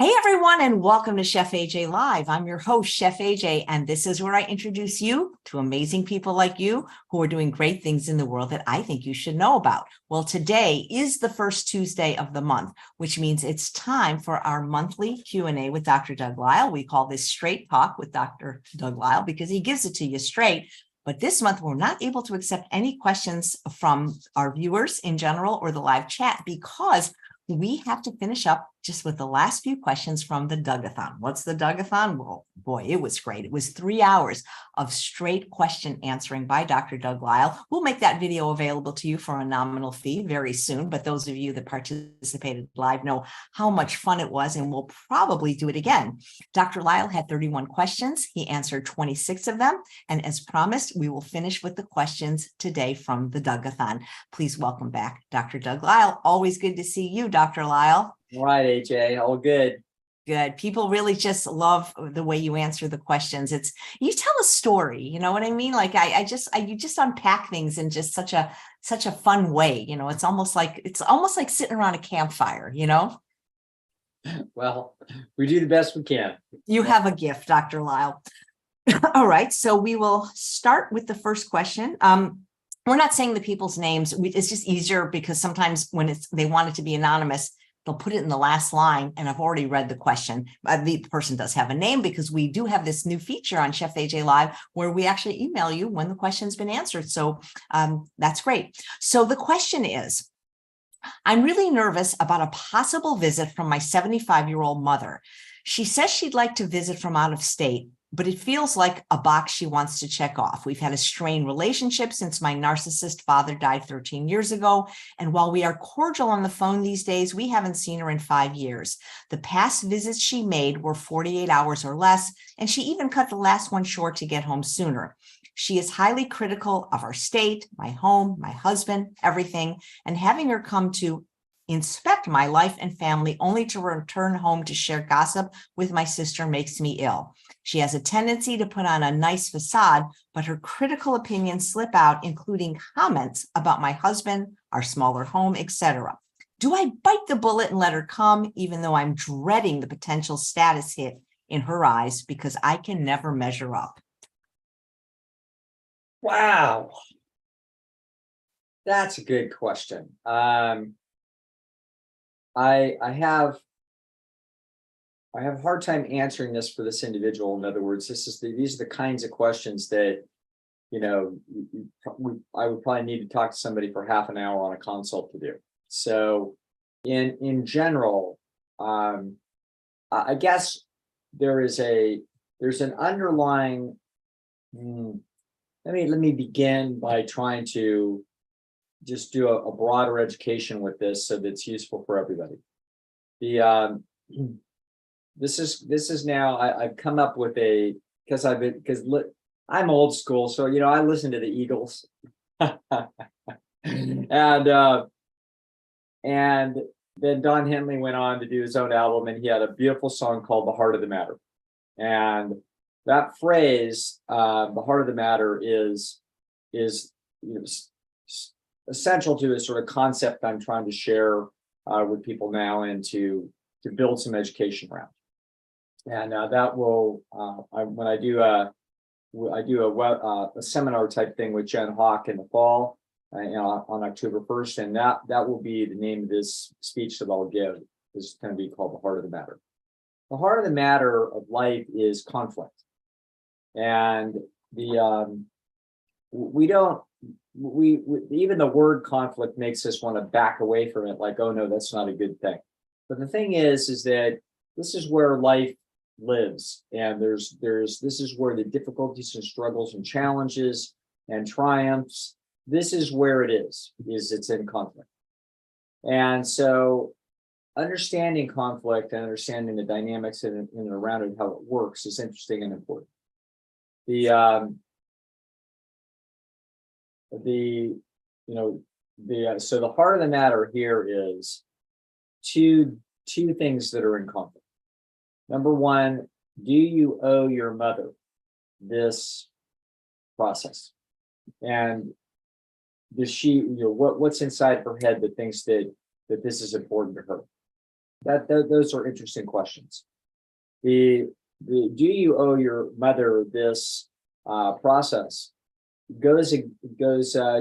Hey everyone, and welcome to Chef AJ Live. I'm your host, Chef AJ, and this is where I introduce you to amazing people like you who are doing great things in the world that I think you should know about. Well, today is the first Tuesday of the month, which means it's time for our monthly Q&A with Dr. Doug Lisle. We call this Straight Talk with Dr. Doug Lisle because he gives it to you straight. But this month, we're not able to accept any questions from our viewers in general or the live chat because we have to finish up just with the last few questions from the Dougathon. What's the Dougathon? Well, boy, it was great. It was 3 hours of straight question answering by Dr. Doug Lisle. We'll make that video available to you for a nominal fee very soon, but those of you that participated live know how much fun it was, and we'll probably do it again. Dr. Lisle had 31 questions. He answered 26 of them, and as promised, we will finish with the questions today from the Dougathon. Please welcome back Dr. Doug Lisle. Always good to see you, Dr. Lisle. All right, AJ, all good. Good. People really just love the way you answer the questions. You tell a story, you know what I mean? Like you just unpack things in just such a fun way. You know, it's almost like sitting around a campfire, you know? Well, we do the best we can. You have a gift, Dr. Lisle. All right. So we will start with the first question. We're not saying the people's names. It's just easier because sometimes when they want it to be anonymous, they'll put it in the last line, and I've already read the question. The person does have a name because we do have this new feature on Chef AJ Live where we actually email you when the question's been answered. So that's great. So the question is, I'm really nervous about a possible visit from my 75-year-old mother. She says she'd like to visit from out of state, but it feels like a box she wants to check off. We've had a strained relationship since my narcissist father died 13 years ago. And while we are cordial on the phone these days, we haven't seen her in 5 years. The past visits she made were 48 hours or less, and she even cut the last one short to get home sooner. She is highly critical of our state, my home, my husband, everything, and having her come to inspect my life and family only to return home to share gossip with my sister makes me ill. She has a tendency to put on a nice facade, but her critical opinions slip out, including comments about my husband, our smaller home, etc. Do I bite the bullet and let her come, even though I'm dreading the potential status hit in her eyes because I can never measure up? Wow. That's a good question. I have a hard time answering this for this individual. In other words, these are the kinds of questions that, you know, I would probably need to talk to somebody for half an hour on a consult to do. So in general, I guess there's an underlying, let me begin by trying to just do a broader education with this so that it's useful for everybody. This is now I've come up with because I'm old school, so you know I listen to the Eagles, and then Don Henley went on to do his own album, and he had a beautiful song called "The Heart of the Matter," and that phrase, "the heart of the matter," is essential to a sort of concept I'm trying to share with people now and to build some education around. And that will, when I do a seminar type thing with Jen Howk in the fall, on October 1st, and that will be the name of this speech that I'll give. Is going to be called "The Heart of the Matter." The heart of the matter of life is conflict, and even the word conflict makes us want to back away from it, like, oh no, that's not a good thing. But the thing is that this is where life lives, and this is where the difficulties and struggles and challenges and triumphs, this is where it's in conflict. And so understanding conflict and understanding the dynamics in and around it, how it works, is interesting and important. So the heart of the matter here is two things that are in conflict. Number one, do you owe your mother this process? And does she, what's inside her head that thinks that this is important to her? those are interesting questions. The do you owe your mother this process goes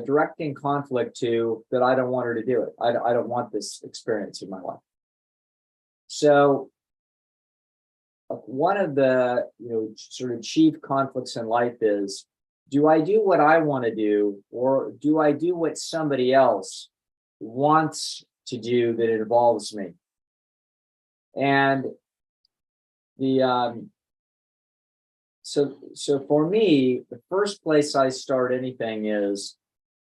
direct in conflict to that I don't want her to do it. I don't want this experience in my life. So one of the sort of chief conflicts in life is, do I do what I want to do, or do I do what somebody else wants to do that involves me? And the so for me, the first place I start anything is,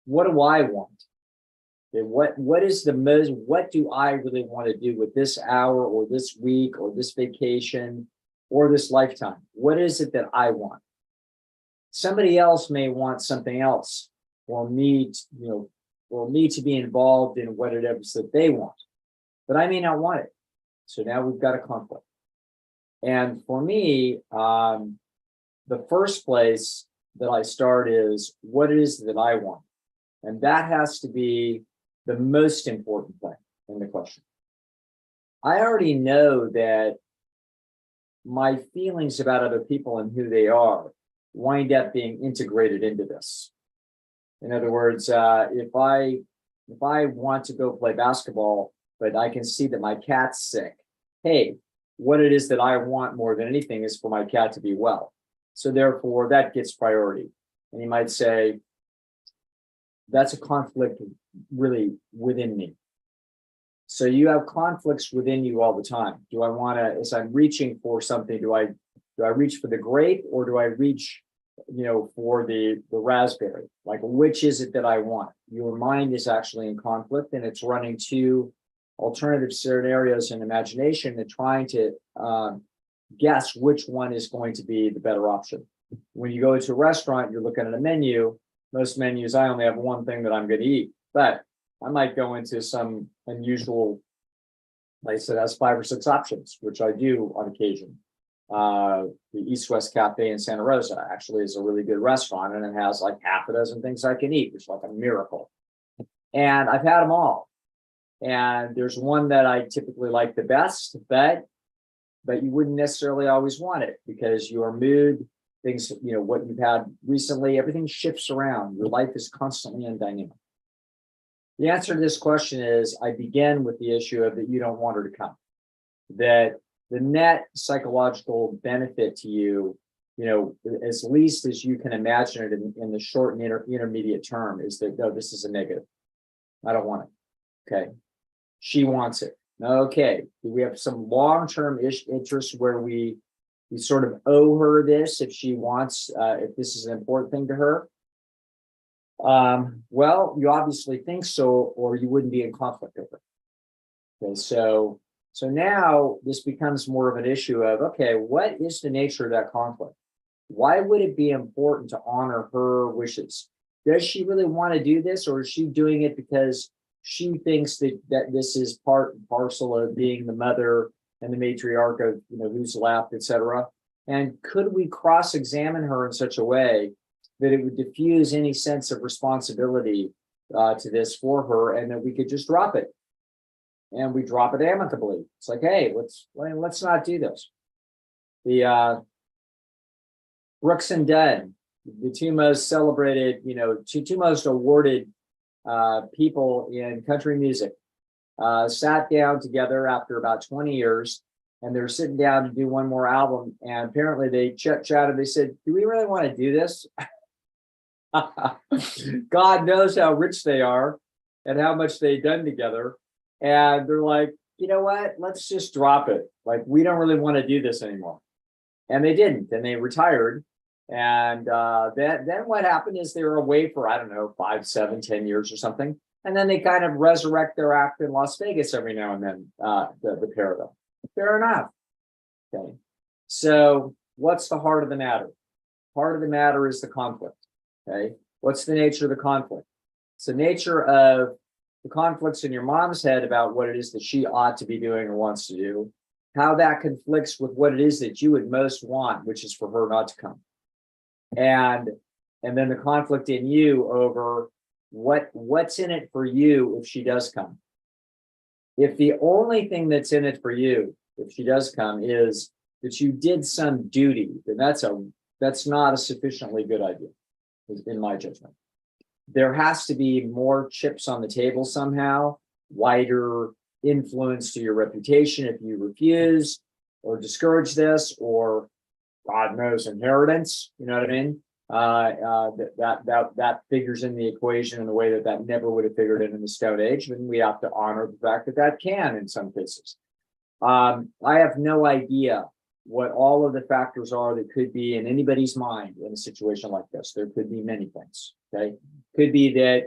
what do I want? Okay, what is the most, what do I really want to do with this hour or this week or this vacation or this lifetime? What is it that I want? Somebody else may want something else, or me, or me to be involved in what it is that they want, but I may not want it. So now we've got a conflict. And for me, the first place that I start is what it is that I want. And that has to be the most important thing in the question. I already know that my feelings about other people and who they are wind up being integrated into this. In other words, if I want to go play basketball, but I can see that my cat's sick, hey, what it is that I want more than anything is for my cat to be well. So therefore, that gets priority. And you might say, that's a conflict really within me. So you have conflicts within you all the time. Do I want to, as I'm reaching for something, do I reach for the grape, or do I reach, for the raspberry? Like, which is it that I want? Your mind is actually in conflict, and it's running two alternative scenarios in imagination and trying to guess which one is going to be the better option. When you go to a restaurant, you're looking at a menu. Most menus, I only have one thing that I'm going to eat, but I might go into some unusual place that has 5 or 6 options, which I do on occasion. The East West Cafe in Santa Rosa actually is a really good restaurant, and it has like half a dozen things I can eat, which is like a miracle. And I've had them all. And there's one that I typically like the best, but you wouldn't necessarily always want it, because your mood, things, what you've had recently, everything shifts around. Your life is constantly in dynamic. The answer to this question is, I begin with the issue of that you don't want her to come. That the net psychological benefit to you, as least as you can imagine it in the short and intermediate term, is that, no, this is a negative. I don't want it. Okay. She wants it. Okay. Do we have some long-term interest where we sort of owe her this if she wants, if this is an important thing to her? Well, you obviously think so, or you wouldn't be in conflict with her. Okay, so now this becomes more of an issue of, okay, what is the nature of that conflict? Why would it be important to honor her wishes? Does she really want to do this, or is she doing it because she thinks that this is part and parcel of being the mother and the matriarch of, who's left, etc.? And could we cross-examine her in such a way that it would diffuse any sense of responsibility to this for her, and that we could just drop it? And we drop it amicably. It's like, hey, let's not do this. The Brooks and Dunn, the two most celebrated, two most awarded people in country music, sat down together after about 20 years, and they're sitting down to do one more album. And apparently they chatted. They said, do we really want to do this? God knows how rich they are and how much they've done together. And they're like, you know what? Let's just drop it. Like, we don't really want to do this anymore. And they didn't. And they retired. And then what happened is they were away for, I don't know, 5, 7, 10 years or something. And then they kind of resurrect their act in Las Vegas every now and then, the pair of them. Fair enough. Okay. So what's the heart of the matter? Part of the matter is the conflict. Okay. What's the nature of the conflict? It's the nature of the conflicts in your mom's head about what it is that she ought to be doing or wants to do, how that conflicts with what it is that you would most want, which is for her not to come. And then the conflict in you over what's in it for you if she does come. If the only thing that's in it for you, if she does come, is that you did some duty, then that's not a sufficiently good idea, in my judgment. There has to be more chips on the table somehow, wider influence to your reputation if you refuse or discourage this, or God knows, inheritance. You know what I mean? That figures in the equation in a way that never would have figured in the Stone Age, and we have to honor the fact that can in some cases. I have no idea what all of the factors are that could be in anybody's mind in a situation like this. There could be many things. Okay, could be that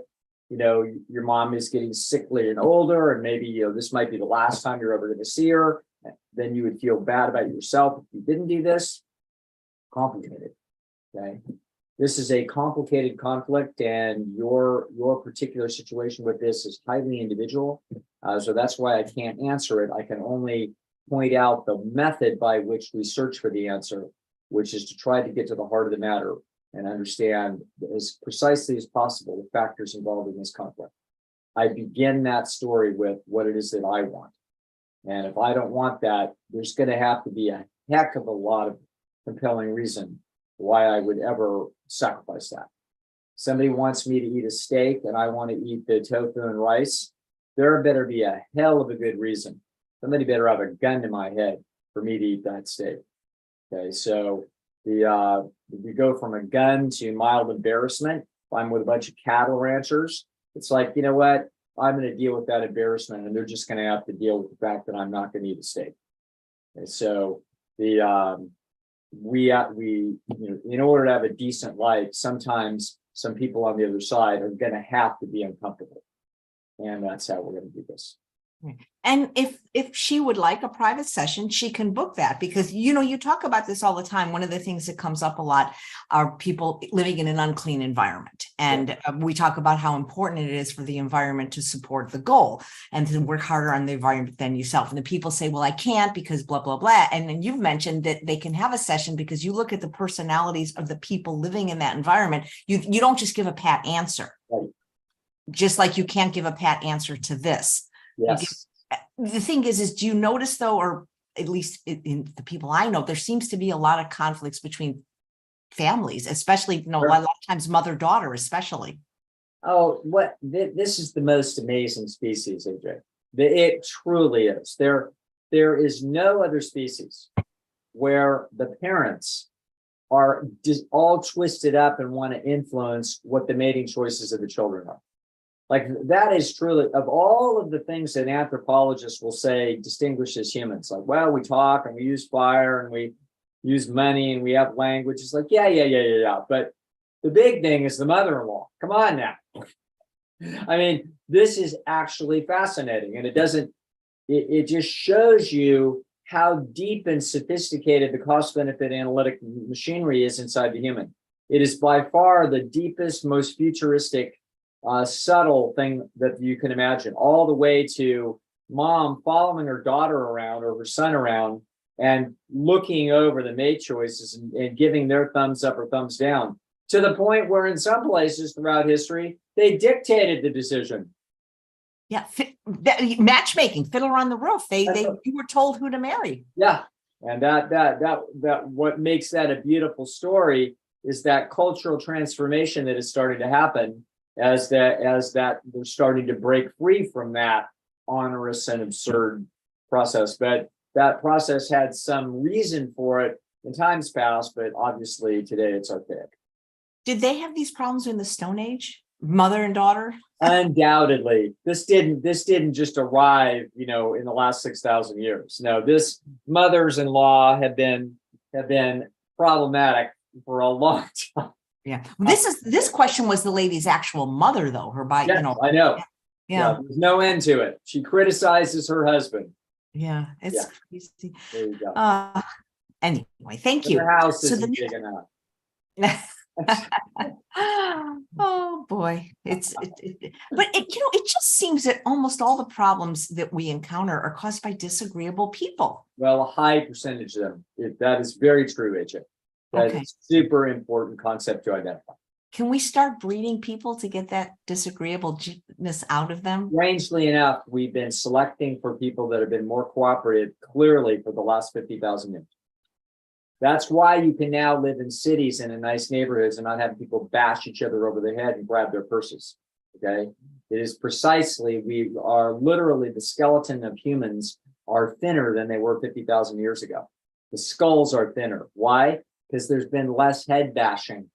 your mom is getting sickly and older, and maybe this might be the last time you're ever going to see her. Then you would feel bad about yourself if you didn't do this. Complicated. Okay, this is a complicated conflict, and your particular situation with this is highly individual. So that's why I can't answer it. I can only point out the method by which we search for the answer, which is to try to get to the heart of the matter and understand as precisely as possible the factors involved in this conflict. I begin that story with what it is that I want. And if I don't want that, there's going to have to be a heck of a lot of compelling reason why I would ever sacrifice that. Somebody wants me to eat a steak and I want to eat the tofu and rice. There better be a hell of a good reason. Somebody better have a gun to my head for me to eat that steak. Okay, so we go from a gun to mild embarrassment. If I'm with a bunch of cattle ranchers, it's like, you know what? I'm going to deal with that embarrassment, and they're just going to have to deal with the fact that I'm not going to eat a steak. Okay, so in order to have a decent life, sometimes some people on the other side are going to have to be uncomfortable, and that's how we're going to do this. And if she would like a private session, she can book that, because, you talk about this all the time. One of the things that comes up a lot are people living in an unclean environment. And we talk about how important it is for the environment to support the goal and to work harder on the environment than yourself. And the people say, well, I can't because blah, blah, blah. And then you've mentioned that they can have a session because you look at the personalities of the people living in that environment. You don't just give a pat answer, Right. Just like you can't give a pat answer to this. Yes. The thing is do you notice though, or at least in the people I know, there seems to be a lot of conflicts between families, especially, Sure. a lot of times mother-daughter, especially. Oh, this is the most amazing species, AJ. It truly is. There is no other species where the parents are just all twisted up and want to influence what the mating choices of the children are. Like, that is truly, of all of the things that anthropologists will say distinguishes humans, like, well, we talk and we use fire and we use money and we have language. It's like, yeah. But the big thing is the mother-in-law. Come on now. I mean, this is actually fascinating. And it just shows you how deep and sophisticated the cost-benefit analytic machinery is inside the human. It is by far the deepest, most futuristic, subtle thing that you can imagine, all the way to mom following her daughter around or her son around and looking over the mate choices and giving their thumbs up or thumbs down, to the point where in some places throughout history, they dictated the decision. Yeah. Matchmaking, Fiddler on the Roof. You were told who to marry. Yeah. And that what makes that a beautiful story is that cultural transformation that is starting to happen as that they're starting to break free from that onerous and absurd process. But that process had some reason for it in times past, but obviously today it's archaic. Did they have these problems in the Stone Age, mother and daughter? Undoubtedly. This didn't just arrive, in the last 6,000 years. No, this mothers-in-law have been problematic for a long time. Yeah. This question was the lady's actual mother, though. Her by, Yes, I know. Yeah. There's no end to it. She criticizes her husband. Yeah. It's crazy. There you go. Anyway, thank you. Her house isn't big enough. Oh boy, but it just seems that almost all the problems that we encounter are caused by disagreeable people. Well, a high percentage of them. That is very true, AJ. That is a super important concept to identify. Can we start breeding people to get that disagreeableness out of them? Strangely enough, we've been selecting for people that have been more cooperative clearly for the last 50,000 years. That's why you can now live in cities and in nice neighborhoods and not have people bash each other over the head and grab their purses. Okay. It is precisely, we are literally, the skeleton of humans are thinner than they were 50,000 years ago. The skulls are thinner. Why? Because there's been less head bashing.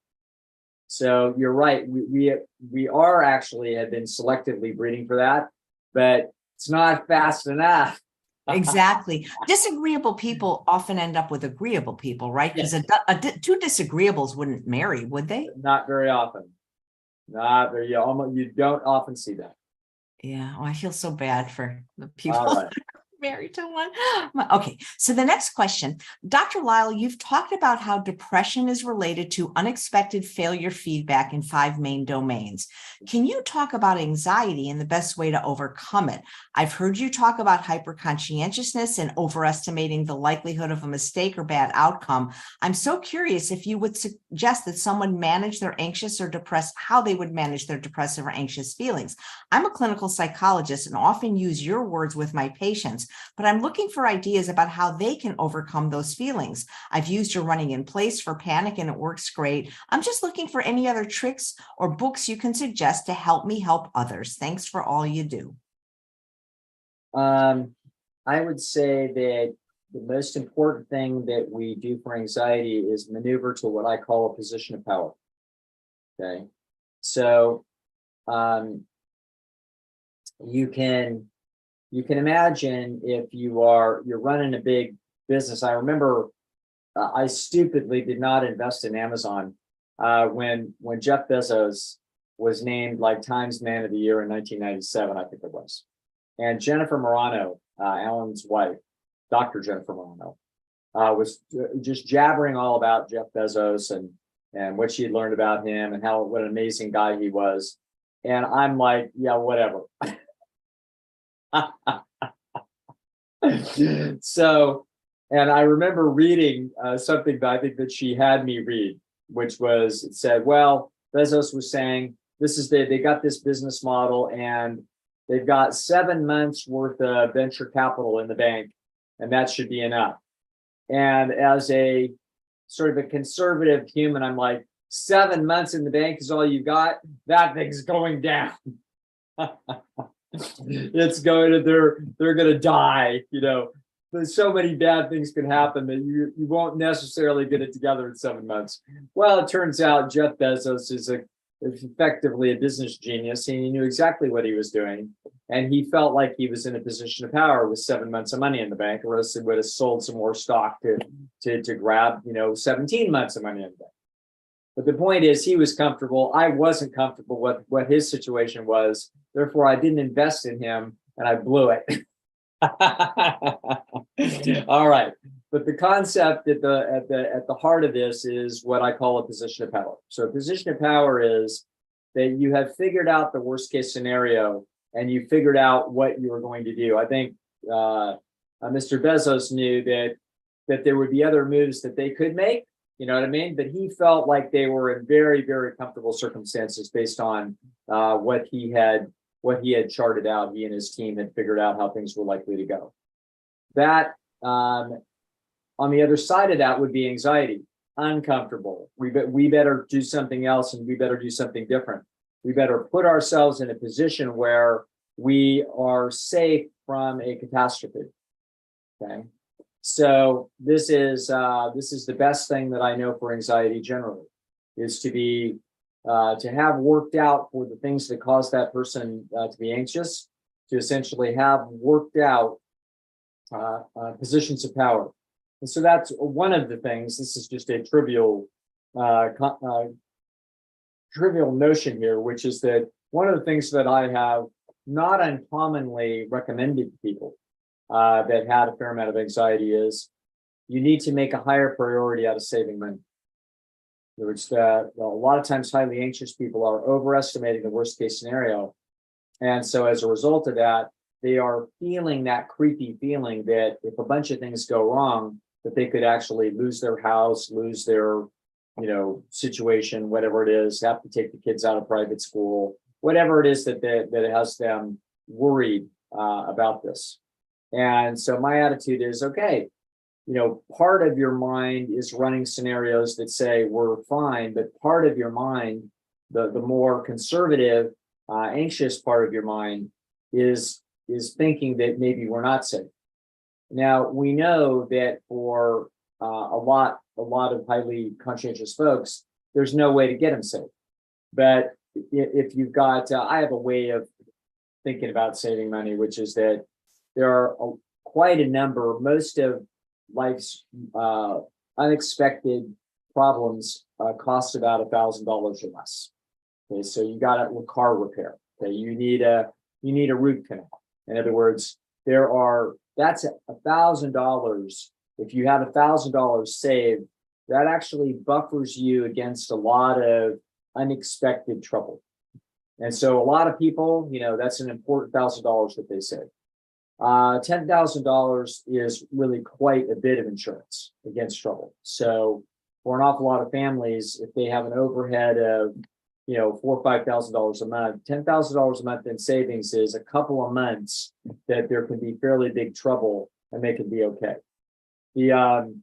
So you're right. We are actually have been selectively breeding for that, but it's not fast enough. Exactly. Disagreeable people often end up with agreeable people, right? Because Yes. two disagreeables wouldn't marry, would they? Not very often. Not very, you don't often see that. Yeah. Oh, I feel so bad for the people All that right. are married to one. Okay. So the next question, Dr. Lisle, you've talked about how depression is related to unexpected failure feedback in 5 main domains. Can you talk about anxiety and the best way to overcome it? I've heard you talk about hyperconscientiousness and overestimating the likelihood of a mistake or bad outcome. I'm so curious if you would suggest that someone manage their anxious or depressed, how they would manage their depressive or anxious feelings. I'm a clinical psychologist and often use your words with my patients, but I'm looking for ideas about how they can overcome those feelings. I've used your running in place for panic and it works great. I'm just looking for any other tricks or books you can suggest to help me help others. Thanks for all you do. I would say that the most important thing that we do for anxiety is maneuver to what I call a position of power. Okay. So, you can imagine if you're running a big business. I remember I stupidly did not invest in Amazon when Jeff Bezos was named like Times Man of the Year in 1997, I think it was. And Jennifer Morano, Alan's wife, Dr. Jennifer Morano, was just jabbering all about Jeff Bezos and what she had learned about him and what an amazing guy he was. And I'm like, yeah, whatever. So, and I remember reading something that I think that she had me read, which was, it said, well, Bezos was saying, they got this business model and they've got 7 months worth of venture capital in the bank, and that should be enough. And as a sort of a conservative human, I'm like, 7 months in the bank is all you got? That thing's going down. It's going to, they're going to die, There's so many bad things can happen that you won't necessarily get it together in 7 months. Well, it turns out Jeff Bezos is effectively a business genius, and he knew exactly what he was doing. And he felt like he was in a position of power with 7 months of money in the bank, or else he would have sold some more stock to grab, 17 months of money in the bank. But the point is, he was comfortable. I wasn't comfortable with what his situation was. Therefore, I didn't invest in him, and I blew it. All right. But the concept at the heart of this is what I call a position of power. So a position of power is that you have figured out the worst case scenario and you figured out what you were going to do. I think Mr. Bezos knew that there would be other moves that they could make. You know what I mean? But he felt like they were in very, very comfortable circumstances based on what he had charted out. He and his team had figured out how things were likely to go. That on the other side of that would be anxiety, uncomfortable. We better do something else, and we better do something different. We better put ourselves in a position where we are safe from a catastrophe. Okay. So this is the best thing that I know for anxiety generally, is to have worked out for the things that cause that person to be anxious, to essentially have worked out positions of power. And so that's one of the things. This is just a trivial notion here, which is that one of the things that I have not uncommonly recommended to people that had a fair amount of anxiety is you need to make a higher priority out of saving money. In other words, a lot of times highly anxious people are overestimating the worst case scenario. And so as a result of that, they are feeling that creepy feeling that if a bunch of things go wrong, that they could actually lose their house, lose their situation, whatever it is, have to take the kids out of private school, whatever it is that has them worried about this. And so my attitude is, okay, part of your mind is running scenarios that say we're fine, but part of your mind, the more conservative, anxious part of your mind is thinking that maybe we're not safe. Now, we know that for a lot of highly conscientious folks, there's no way to get them safe. But if you've got, I have a way of thinking about saving money, which is that there are quite a number, most of life's unexpected problems cost about $1,000 or less. Okay, so you got a car repair. Okay, you need a root canal. In other words, that's $1,000. If you have $1,000 saved, that actually buffers you against a lot of unexpected trouble. And so a lot of people, that's an important $1,000 that they save. $10,000 is really quite a bit of insurance against trouble. So for an awful lot of families, if they have an overhead of, $4,000 or $5,000 a month, $10,000 a month in savings is a couple of months that there can be fairly big trouble and they can be okay. And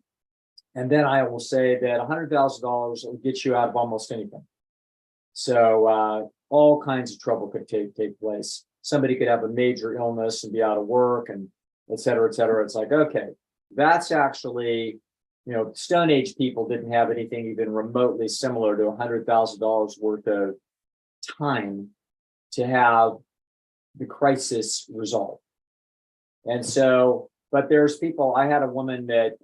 then I will say that $100,000 will get you out of almost anything. So all kinds of trouble could take place. Somebody could have a major illness and be out of work, and et cetera, et cetera. It's like, okay, that's actually, Stone Age people didn't have anything even remotely similar to $100,000 worth of time to have the crisis resolved. And so, but there's people, I had a woman that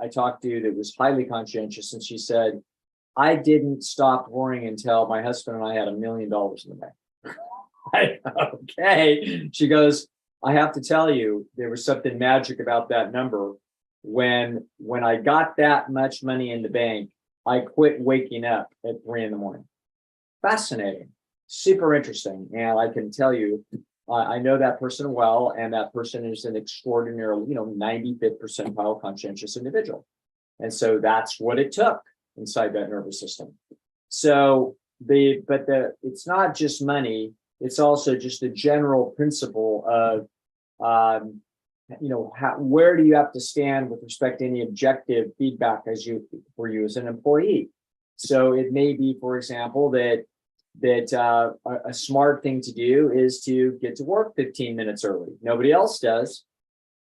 I talked to that was highly conscientious, and she said, I didn't stop worrying until my husband and I had $1 million in the bank. Okay. She goes, I have to tell you, there was something magic about that number. When I got that much money in the bank, I quit waking up at 3 a.m. Fascinating, super interesting. And I can tell you, I know that person well, and that person is an extraordinary, 95th percentile conscientious individual. And so that's what it took inside that nervous system. So it's not just money. It's also just the general principle of, where do you have to stand with respect to any objective feedback for you as an employee? So it may be, for example, that a smart thing to do is to get to work 15 minutes early. Nobody else does.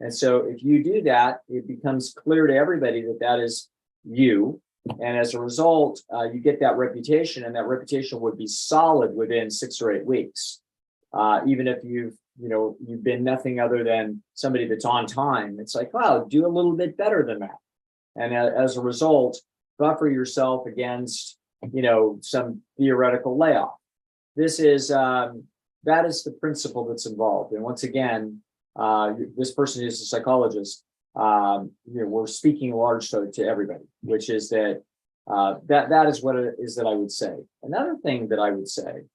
And so if you do that, it becomes clear to everybody that is you. And as a result, you get that reputation, and that reputation would be solid within 6 or 8 weeks. Even if you've been nothing other than somebody that's on time, it's like, wow, do a little bit better than that. And as a result, buffer yourself against, some theoretical layoff. That is the principle that's involved. And once again, this person is a psychologist. We're speaking large to everybody, which is that that is what it is that I would say. Another thing that I would say,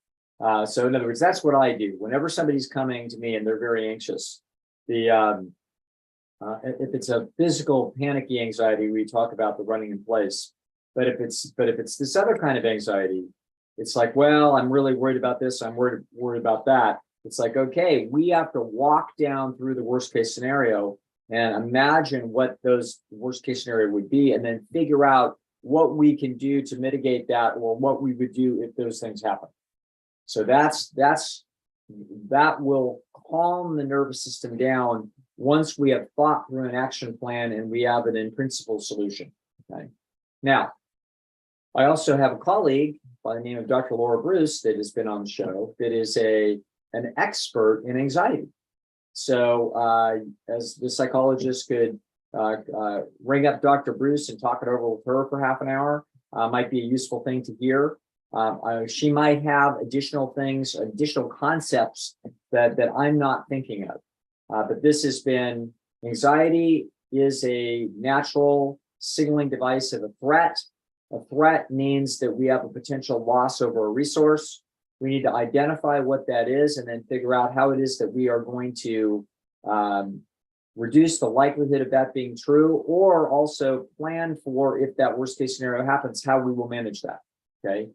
so in other words, that's what I do. Whenever somebody's coming to me and they're very anxious, if it's a physical panicky anxiety, we talk about the running in place. But if it's this other kind of anxiety, it's like, well, I'm really worried about this, I'm worried about that. It's like, okay, we have to walk down through the worst case scenario and imagine what those worst case scenario would be, and then figure out what we can do to mitigate that, or what we would do if those things happen. So that will calm the nervous system down once we have thought through an action plan and we have an in principle solution. Okay. Now, I also have a colleague by the name of Dr. Laura Bruce that has been on the show that is an expert in anxiety. So as the psychologist could ring up Dr. Bruce and talk it over with her for half an hour, might be a useful thing to hear. She might have additional concepts that I'm not thinking of. But this has been, anxiety is a natural signaling device of a threat. A threat means that we have a potential loss over a resource. We need to identify what that is and then figure out how it is that we are going to reduce the likelihood of that being true, or also plan for, if that worst case scenario happens, how we will manage that. Okay.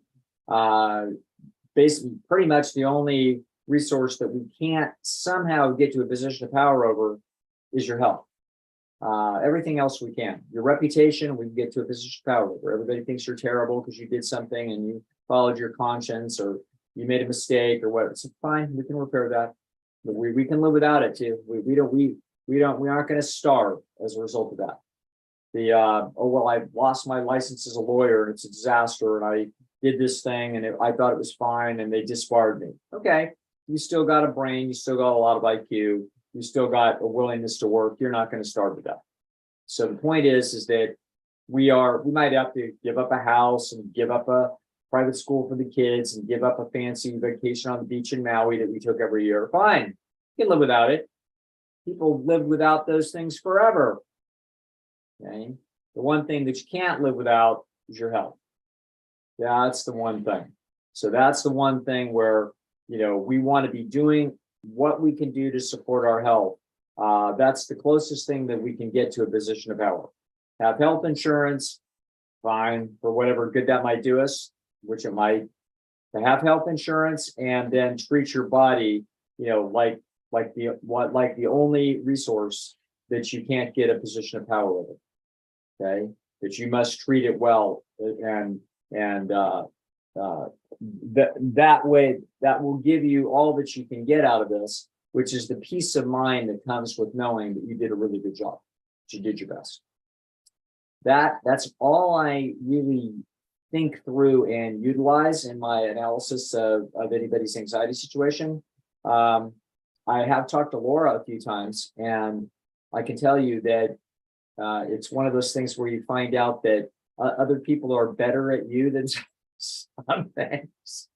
Basically, pretty much the only resource that we can't somehow get to a position of power over is your health. Everything else we can. Your reputation, we can get to a position of power over. Everybody thinks you're terrible because you did something and you followed your conscience, or you made a mistake or what. It's fine. We can repair that. But we can live without it too. We aren't going to starve as a result of that. Oh, well, I lost my license as a lawyer and it's a disaster, and I did this thing and I thought it was fine and they disbarred me. Okay. You still got a brain. You still got a lot of IQ. You still got a willingness to work. You're not going to starve to death. So the point is that we might have to give up a house and give up a private school for the kids and give up a fancy vacation on the beach in Maui that we took every year. Fine. You can live without it. People live without those things forever. Okay. The one thing that you can't live without is your health. That's the one thing. So that's the one thing where, we want to be doing what we can do to support our health. That's the closest thing that we can get to a position of power. Have health insurance, fine, for whatever good that might do us, which it might. To have health insurance and then treat your body, like the only resource that you can't get a position of power over. Okay, that you must treat it well, and that way, that will give you all that you can get out of this, which is the peace of mind that comes with knowing that you did a really good job, that you did your best. That's all I really think through and utilize in my analysis of anybody's anxiety situation. I have talked to Laura a few times, and I can tell you that it's one of those things where you find out that other people are better at you than some things.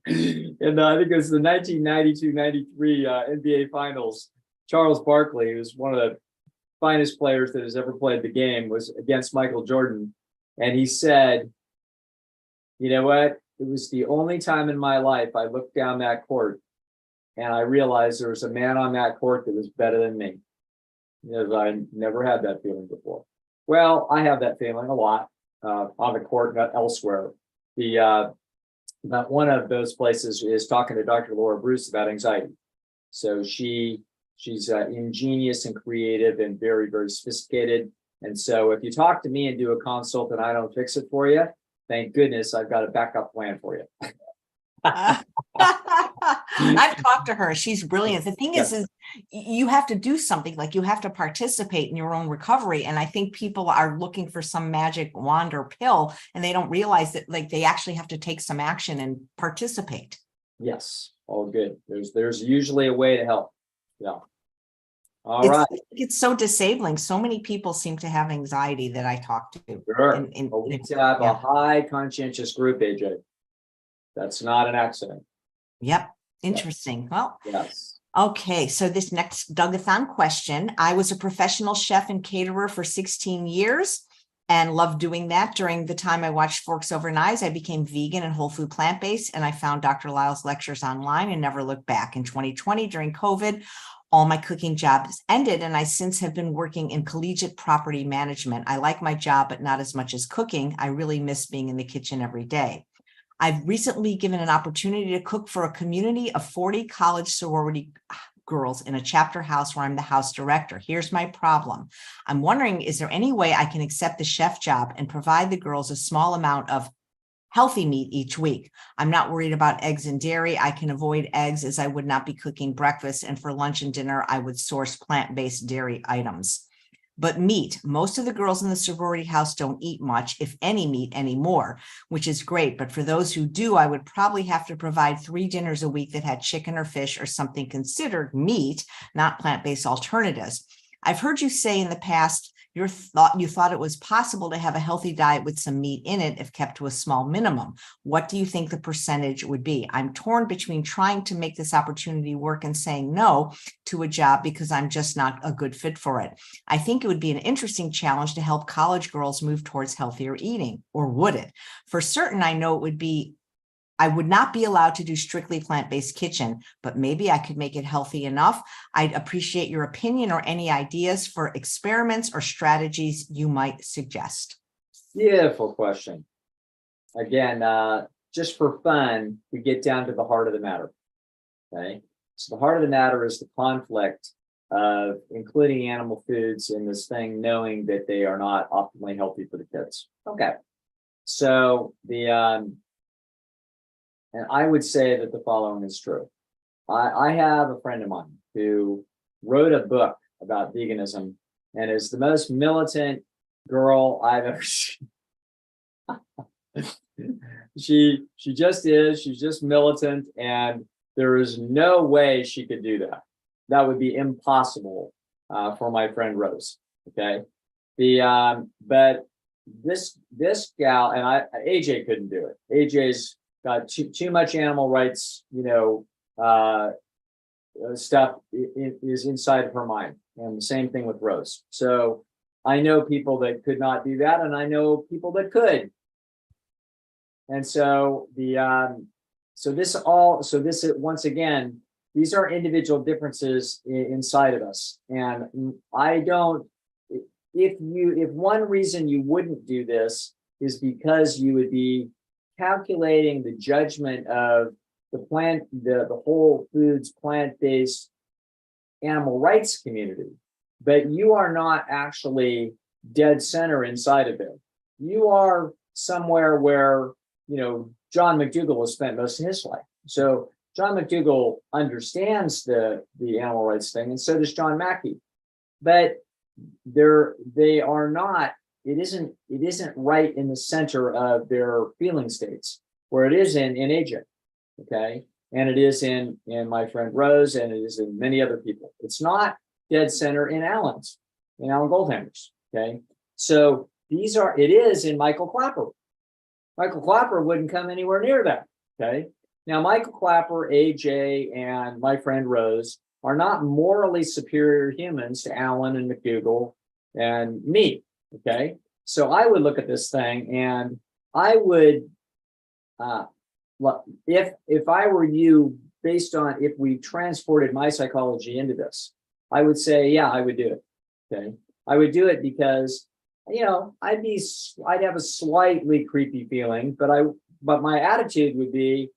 And I think it was the 1992-93 NBA Finals. Charles Barkley, who's one of the finest players that has ever played the game, was against Michael Jordan. And he said, you know what? It was the only time in my life I looked down that court and I realized there was a man on that court that was better than me. Because I never had that feeling before. Well, I have that feeling a lot on the court, not elsewhere. But one of those places is talking to Dr. Laura Bruce about anxiety. So she's ingenious and creative and very, very sophisticated. And so if you talk to me and do a consult and I don't fix it for you, thank goodness I've got a backup plan for you. I've talked to her. She's brilliant. The thing is you have to do something, like you have to participate in your own recovery. And I think people are looking for some magic wand or pill, and they don't realize that like they actually have to take some action and participate. Yes, all good. There's usually a way to help. Yeah. All right. It's so disabling. So many people seem to have anxiety that I talk to. Sure. We need to have a high conscientious group, AJ. That's not an accident. Yep. Interesting. Well, yes. Okay. So this next Doug-a-thon question, I was a professional chef and caterer for 16 years and loved doing that. During the time I watched Forks Over Knives, I became vegan and whole food plant-based, and I found Dr. Lisle's lectures online and never looked back. In 2020, during COVID, all my cooking jobs ended, and I since have been working in collegiate property management. I like my job, but not as much as cooking. I really miss being in the kitchen every day. I've recently given an opportunity to cook for a community of 40 college sorority girls in a chapter house where I'm the house director. Here's my problem. I'm wondering, is there any way I can accept the chef job and provide the girls a small amount of healthy meat each week? I'm not worried about eggs and dairy. I can avoid eggs as I would not be cooking breakfast, and for lunch and dinner, I would source plant-based dairy items. But meat, most of the girls in the sorority house don't eat much, if any meat anymore, which is great. But for those who do, I would probably have to provide 3 dinners a week that had chicken or fish or something considered meat, not plant-based alternatives. I've heard you say in the past you thought it was possible to have a healthy diet with some meat in it if kept to a small minimum. What do you think the percentage would be? I'm torn between trying to make this opportunity work and saying no to a job because I'm just not a good fit for it. I think it would be an interesting challenge to help college girls move towards healthier eating, or would it? For certain, I know it would be I would not be allowed to do strictly plant-based kitchen, but maybe I could make it healthy enough. I'd appreciate your opinion or any ideas for experiments or strategies you might suggest. Beautiful question. Again, just for fun, we get down to the heart of the matter. Okay. So the heart of the matter is the conflict of including animal foods in this thing, knowing that they are not optimally healthy for the kids. Okay. So and I would say that the following is true. I have a friend of mine who wrote a book about veganism and is the most militant girl I've ever seen. She just is. She's just militant, and there is no way she could do that. That would be impossible for my friend Rose. Okay, but this gal and AJ couldn't do it. AJ's got too much animal rights, stuff is inside of her mind, and the same thing with Rose. So I know people that could not do that, and I know people that could. And so once again, these are individual differences inside of us. And I don't, if one reason you wouldn't do this is because you would be calculating the judgment of the whole foods, plant-based animal rights community, but you are not actually dead center inside of it. You are somewhere where, John McDougall has spent most of his life. So John McDougall understands the animal rights thing, and so does John Mackey. But they are not, it isn't right in the center of their feeling states, where it is in AJ, okay? And it is in my friend Rose, and it is in many other people. It's not dead center in Alan Goldhammer's, okay? So it is in Michael Clapper. Michael Clapper wouldn't come anywhere near that, okay? Now, Michael Clapper, AJ, and my friend Rose are not morally superior humans to Alan and McDougall and me, okay? So I would look at this thing, and I would, if I were you, based on if we transported my psychology into this, I would say, yeah, I would do it, okay? I would do it because, I'd have a slightly creepy feeling, but my attitude would be,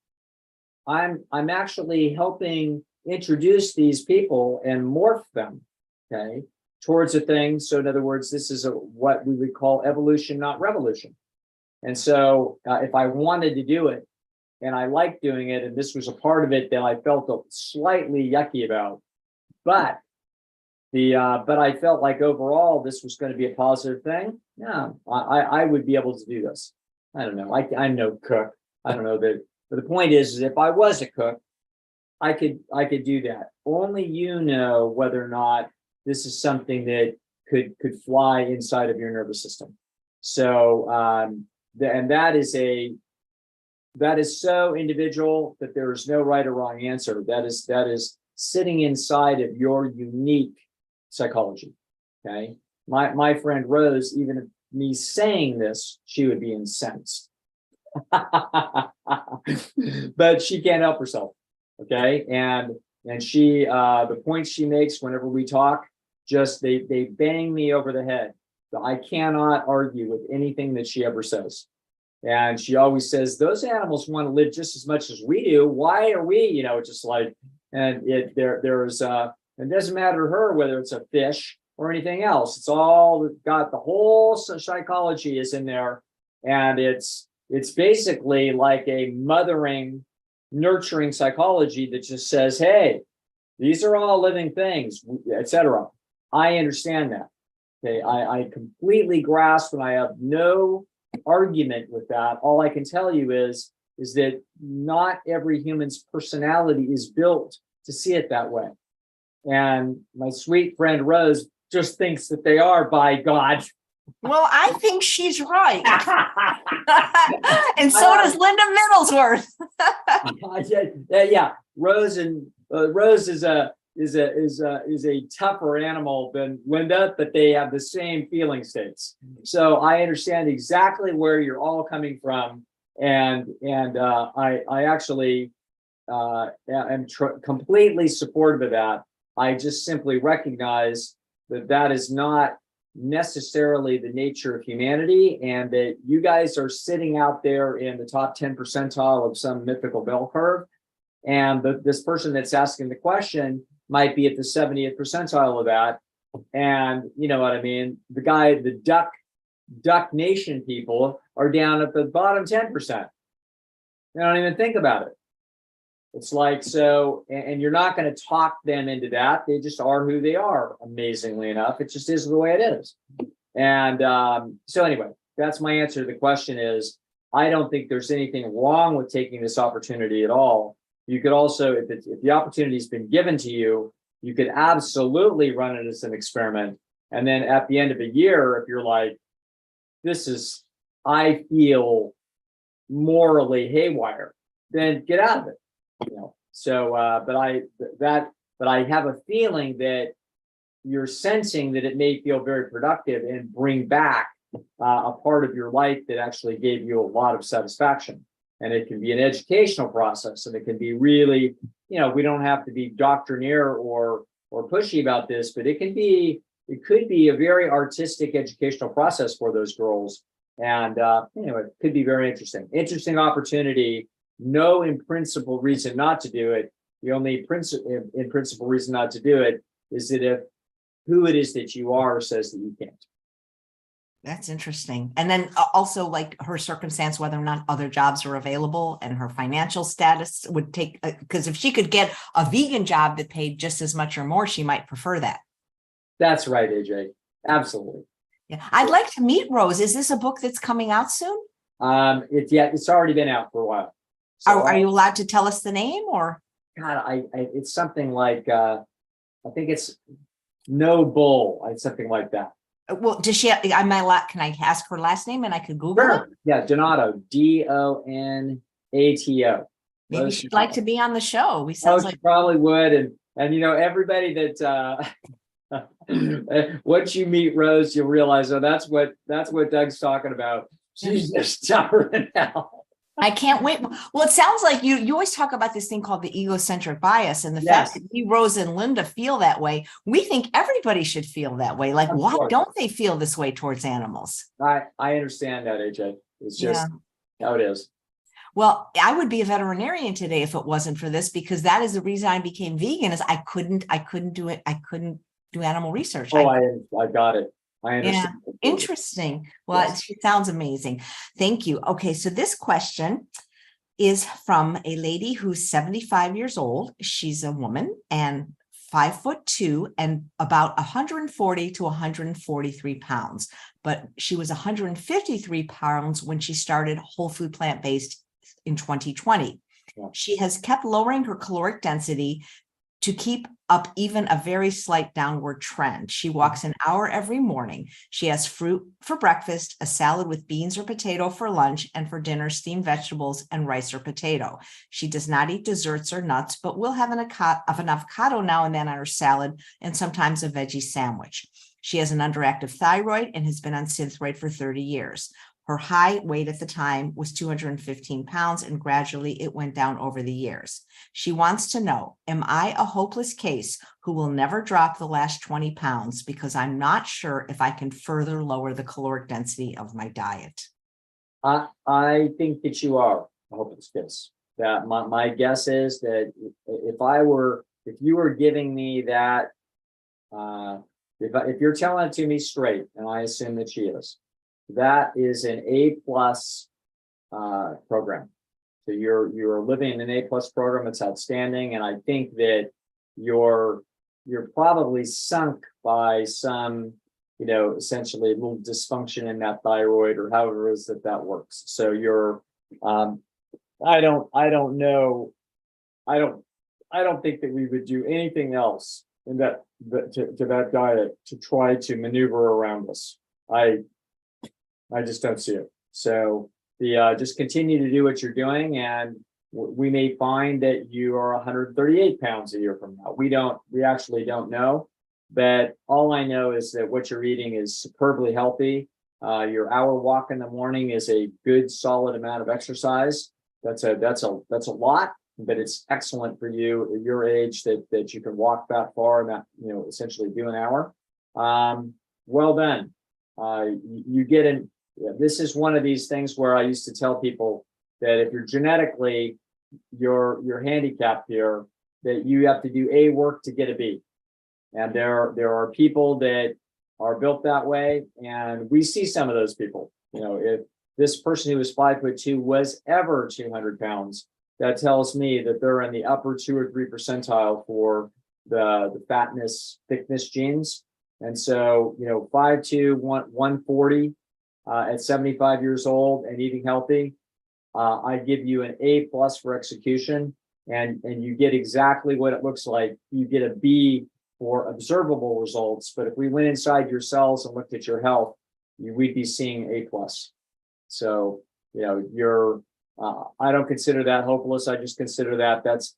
I'm actually helping introduce these people and morph them, okay, towards a thing. So in other words, this is what we would call evolution, not revolution. And so if I wanted to do it, and I liked doing it, and this was a part of it that I felt slightly yucky about, but I felt like overall this was going to be a positive thing. Yeah, I would be able to do this. I don't know. I'm no cook. I don't know that. But the point is if I was a cook, I could do that. Only you know whether or not this is something that could fly inside of your nervous system. So and that is so individual that there is no right or wrong answer. That is sitting inside of your unique psychology. Okay. My friend Rose, even if me saying this, she would be incensed. But she can't help herself. Okay. And she the points she makes whenever we talk, just they bang me over the head. I cannot argue with anything that she ever says. And she always says, those animals want to live just as much as we do. Why are we, just like, and it doesn't matter to her whether it's a fish or anything else. It's all got, the whole psychology is in there. And it's basically like a mothering, nurturing psychology that just says, hey, these are all living things, etc. I understand that. Okay, I completely grasp, and I have no argument with that. All I can tell you is that not every human's personality is built to see it that way. And my sweet friend Rose just thinks that they are, by God. Well, I think she's right. And so does Linda Middlesworth. Yeah. Rose is a tougher animal than Linda, but they have the same feeling states. So I understand exactly where you're all coming from. I actually am completely supportive of that. I just simply recognize that that is not necessarily the nature of humanity, and that you guys are sitting out there in the top 10 percentile of some mythical bell curve. And this person that's asking the question might be at the 70th percentile of that. And you know what I mean? The duck nation people are down at the bottom 10%. They don't even think about it. It's like, so, and you're not going to talk them into that. They just are who they are, amazingly enough. It just is the way it is. And so anyway, that's my answer to the question is, I don't think there's anything wrong with taking this opportunity at all. You could also, if the opportunity's been given to you, you could absolutely run it as an experiment. And then at the end of a year, if you're like, I feel morally haywire, then get out of it. You know, so but I have a feeling that you're sensing that it may feel very productive and bring back a part of your life that actually gave you a lot of satisfaction. And it can be an educational process, and it can be really, you know, we don't have to be doctrinaire or pushy about this, but it could be a very artistic educational process for those girls. And anyway, it could be very interesting opportunity. No in principle reason not to do it. The only in principle reason not to do it is that if who it is that you are says that you can't. That's interesting. And then also like her circumstance, whether or not other jobs are available, and her financial status would take, because if she could get a vegan job that paid just as much or more, she might prefer that. That's right, AJ. Absolutely. Yeah. I'd like to meet Rose. Is this a book that's coming out soon? It's already been out for a while. So are you allowed to tell us the name, or? God, it's something like, I think it's No Bull, something like that. Well, does she, can I ask her last name and I could Google it? Yeah, Donato, Donato. Maybe she'd like to be on the show. She probably would. And you know, everybody that, once you meet Rose, you'll realize, oh, that's what Doug's talking about. She's just stubborn now. I can't wait. Well, it sounds like you always talk about this thing called the egocentric bias, and the fact that you, Rose, and Linda feel that way. We think everybody should feel that way. Like, why don't they feel this way towards animals? I understand that, AJ. It's just how it is. Well, I would be a veterinarian today if it wasn't for this, because that is the reason I became vegan. Is I couldn't do it. I couldn't do animal research. I got it. I understand. Yeah, interesting. Well, She sounds amazing. Thank you. Okay, so this question is from a lady who's 75 years old. She's a woman and 5'2" and about 140 to 143 pounds. But she was 153 pounds when she started whole food plant-based in 2020. Yeah. She has kept lowering her caloric density to keep up even a very slight downward trend. She walks an hour every morning. She has fruit for breakfast, a salad with beans or potato for lunch, and for dinner, steamed vegetables and rice or potato. She does not eat desserts or nuts, but will have an avocado now and then on her salad, and sometimes a veggie sandwich. She has an underactive thyroid and has been on Synthroid for 30 years. Her high weight at the time was 215 pounds, and gradually it went down over the years. She wants to know, am I a hopeless case who will never drop the last 20 pounds because I'm not sure if I can further lower the caloric density of my diet? I think that you are a hopeless case. That my guess is that if you were giving me that, if you're telling it to me straight, and I assume that she is, that is an A+ program. So you're living in an A+ program. It's outstanding, and I think that you're probably sunk by some, you know, essentially a little dysfunction in that thyroid, or however it is that works. So you're, I don't know. I don't think that we would do anything else in that to that diet to try to maneuver around this. I just don't see it. So just continue to do what you're doing, and we may find that you are 138 pounds a year from now. We actually don't know, but all I know is that what you're eating is superbly healthy. Your hour walk in the morning is a good, solid amount of exercise. That's a lot, but it's excellent for you at your age that you can walk that far and that, essentially do an hour. Well done. You get in. This is one of these things where I used to tell people that if you're genetically you're handicapped here, that you have to do A work to get a B. And there are people that are built that way, and we see some of those people. If this person who was 5'2" was ever 200 pounds, that tells me that they're in the upper 2 or 3 percentile for the fatness thickness genes. And so 5'2", 140 at 75 years old and eating healthy, I give you an A+ for execution, and you get exactly what it looks like. You get a B for observable results, but if we went inside your cells and looked at your health, we'd be seeing A+. So you're I don't consider that hopeless. I just consider that's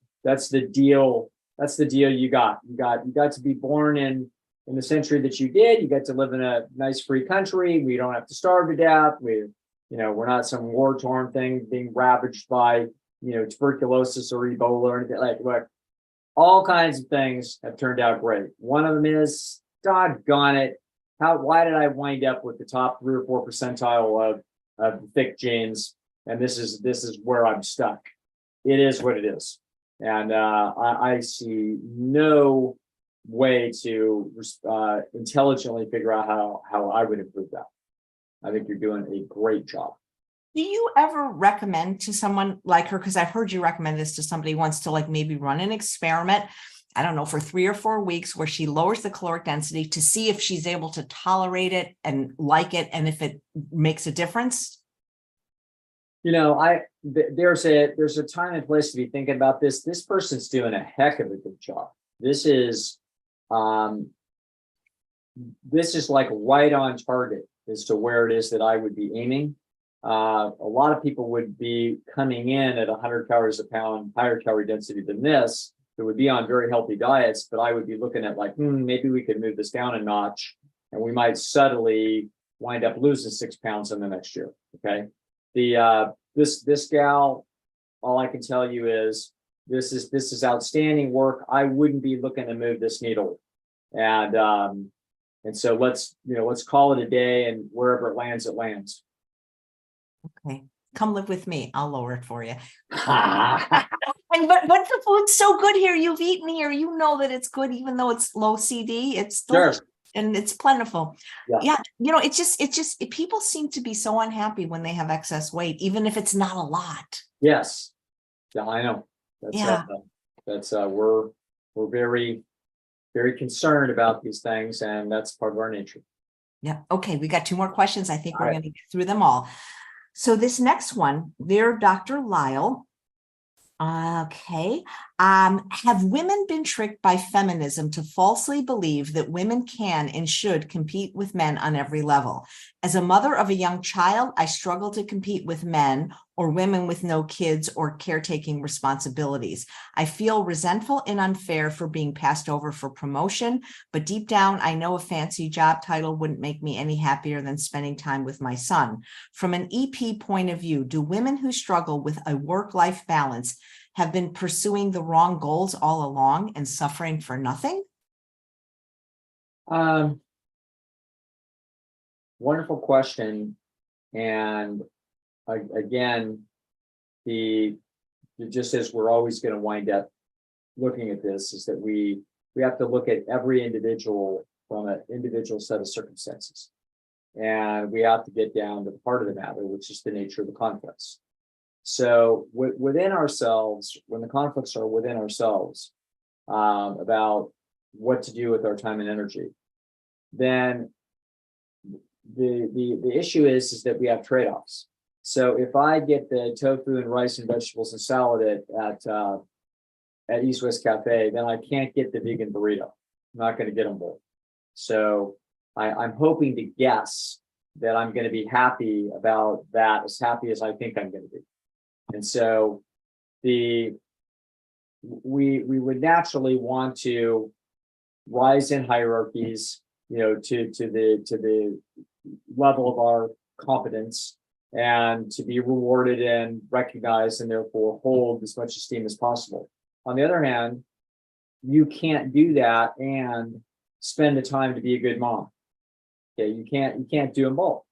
the deal. That's the deal you got. You got to be born in the century that you did. You got to live in a nice free country. We don't have to starve to death. We're not some war-torn thing being ravaged by tuberculosis or Ebola or anything. Look, all kinds of things have turned out great. One of them is, doggone it, why did I wind up with the top 3 or 4 percentile of thick genes? And this is where I'm stuck. It is what it is. And I see no way to intelligently figure out how I would improve that. I think you're doing a great job. Do you ever recommend to someone like her, because I've heard you recommend this to somebody who wants to maybe run an experiment, I don't know, for 3 or 4 weeks where she lowers the caloric density to see if she's able to tolerate it and like it, and if it makes a difference? There's a time and place to be thinking about this. This person's doing a heck of a good job. This is like right on target as to where it is that I would be aiming. A lot of people would be coming in at 100 calories a pound, higher calorie density than this, that would be on very healthy diets, but I would be looking at maybe we could move this down a notch, and we might subtly wind up losing 6 pounds in the next year. Okay. This gal, all I can tell you is this is outstanding work. I wouldn't be looking to move this needle. And so let's call it a day, and wherever it lands, it lands. Okay. Come live with me. I'll lower it for you. But the food's so good here. You've eaten here. You know that it's good, even though it's low CD. It's still, sure. And it's plentiful. Yeah. It's just people seem to be so unhappy when they have excess weight, even if it's not a lot. Yes. Yeah, I know. We're very, very concerned about these things, and that's part of our nature. Yeah. Okay. We got 2 more questions. I think we're going to get through them all. So this next one, dear Dr. Lisle. Okay. Have women been tricked by feminism to falsely believe that women can and should compete with men on every level? As a mother of a young child, I struggle to compete with men or women with no kids or caretaking responsibilities. I feel resentful and unfair for being passed over for promotion, but deep down, I know a fancy job title wouldn't make me any happier than spending time with my son. From an EP point of view, do women who struggle with a work-life balance have been pursuing the wrong goals all along and suffering for nothing? Wonderful question. And again, just as we're always going to wind up looking at this, is that we have to look at every individual from an individual set of circumstances. And we have to get down to the heart of the matter, which is the nature of the conflicts. So within ourselves, when the conflicts are within ourselves about what to do with our time and energy, then the issue is that we have trade-offs. So if I get the tofu and rice and vegetables and salad at East West Cafe, then I can't get the vegan burrito. I'm not going to get them both. So I'm hoping to guess that I'm going to be happy about that, as happy as I think I'm going to be. And so we would naturally want to rise in hierarchies, to the level of our competence and to be rewarded and recognized and therefore hold as much esteem as possible. On the other hand, you can't do that and spend the time to be a good mom. Okay, you can't do them both.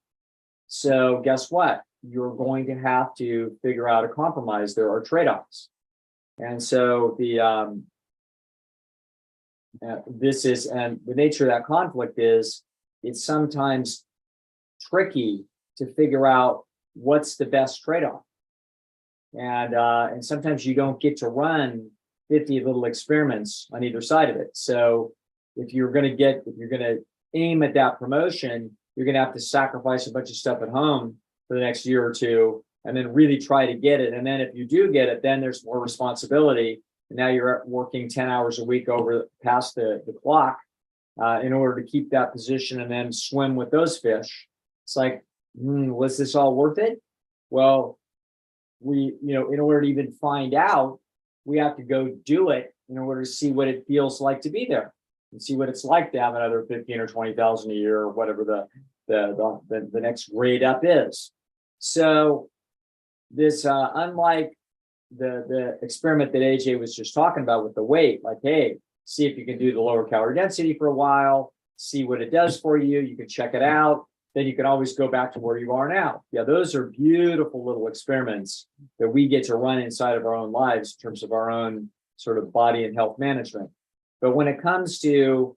So guess what? You're going to have to figure out a compromise. There are trade-offs. And so the nature of that conflict is it's sometimes tricky to figure out what's the best trade-off. And sometimes you don't get to run 50 little experiments on either side of it. So if you're going to aim at that promotion, you're going to have to sacrifice a bunch of stuff at home for the next year or two, and then really try to get it. And then if you do get it, then there's more responsibility. And now you're working 10 hours a week over past the clock in order to keep that position and then swim with those fish. It's like, was this all worth it? Well, in order to even find out, we have to go do it in order to see what it feels like to be there and see what it's like to have another 15 or 20,000 a year or whatever the next grade up is. So this, unlike the experiment that AJ was just talking about with the weight, like, hey, see if you can do the lower calorie density for a while, see what it does for you. You can check it out. Then you can always go back to where you are now. Yeah, those are beautiful little experiments that we get to run inside of our own lives in terms of our own sort of body and health management. But when it comes to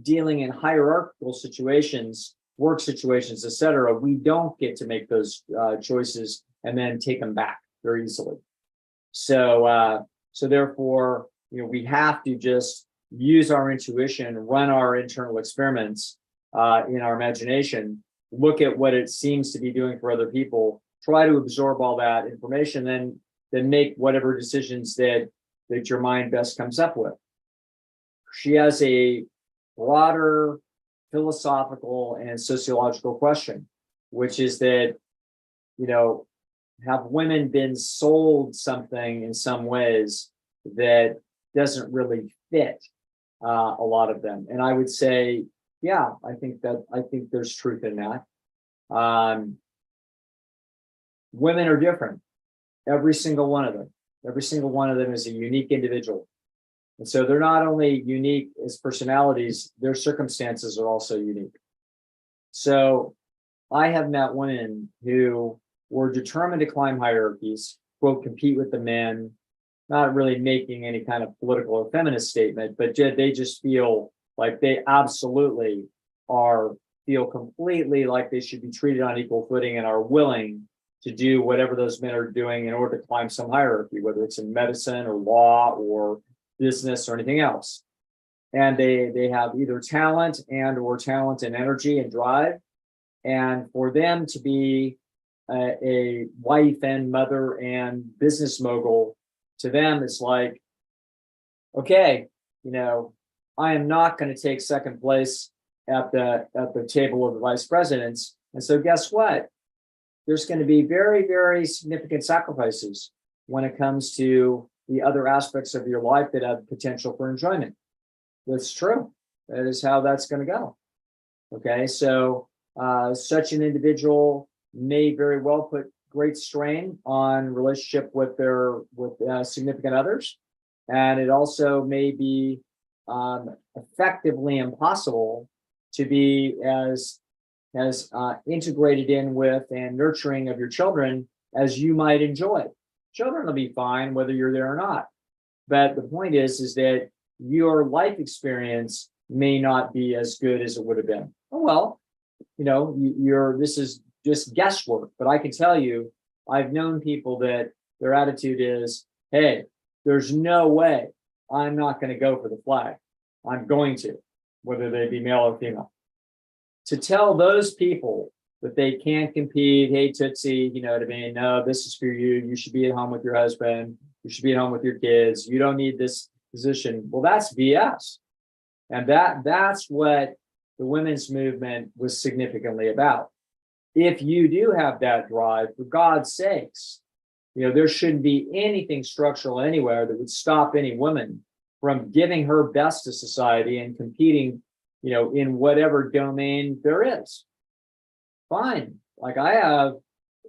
dealing in hierarchical situations, work situations, et cetera, we don't get to make those choices and then take them back very easily. So therefore, we have to just use our intuition, run our internal experiments in our imagination, look at what it seems to be doing for other people, try to absorb all that information, then make whatever decisions that your mind best comes up with. She has a broader philosophical and sociological question, which is that, have women been sold something in some ways that doesn't really fit a lot of them? And I would say, yeah, I think there's truth in that. Women are different. Every single one of them. Every single one of them is a unique individual. And so they're not only unique as personalities, their circumstances are also unique. So I have met women who were determined to climb hierarchies, quote, compete with the men, not really making any kind of political or feminist statement, but they just feel like they absolutely feel completely like they should be treated on equal footing and are willing to do whatever those men are doing in order to climb some hierarchy, whether it's in medicine or law or business or anything else. And they have either talent and energy and drive. And for them to be a wife and mother and business mogul, to them, it's like, okay, I am not going to take second place at the table of the vice presidents. And so guess what? There's going to be very, very significant sacrifices when it comes to the other aspects of your life that have potential for enjoyment. That's true. That is how that's going to go. Okay, so such an individual may very well put great strain on relationship with significant others, and it also may be effectively impossible to be as integrated in with and nurturing of your children as you might enjoy. Children will be fine whether you're there or not. But the point is that your life experience may not be as good as it would have been. Oh, well, this is just guesswork, but I can tell you, I've known people that their attitude is, hey, there's no way I'm not going to go for the flag. I'm going to, whether they be male or female. To tell those people that they can't compete, hey, Tootsie, what I mean? No, this is for you. You should be at home with your husband. You should be at home with your kids. You don't need this position. Well, that's BS. And that's what the women's movement was significantly about. If you do have that drive, for God's sakes, there shouldn't be anything structural anywhere that would stop any woman from giving her best to society and competing, in whatever domain there is. fine. Like I have,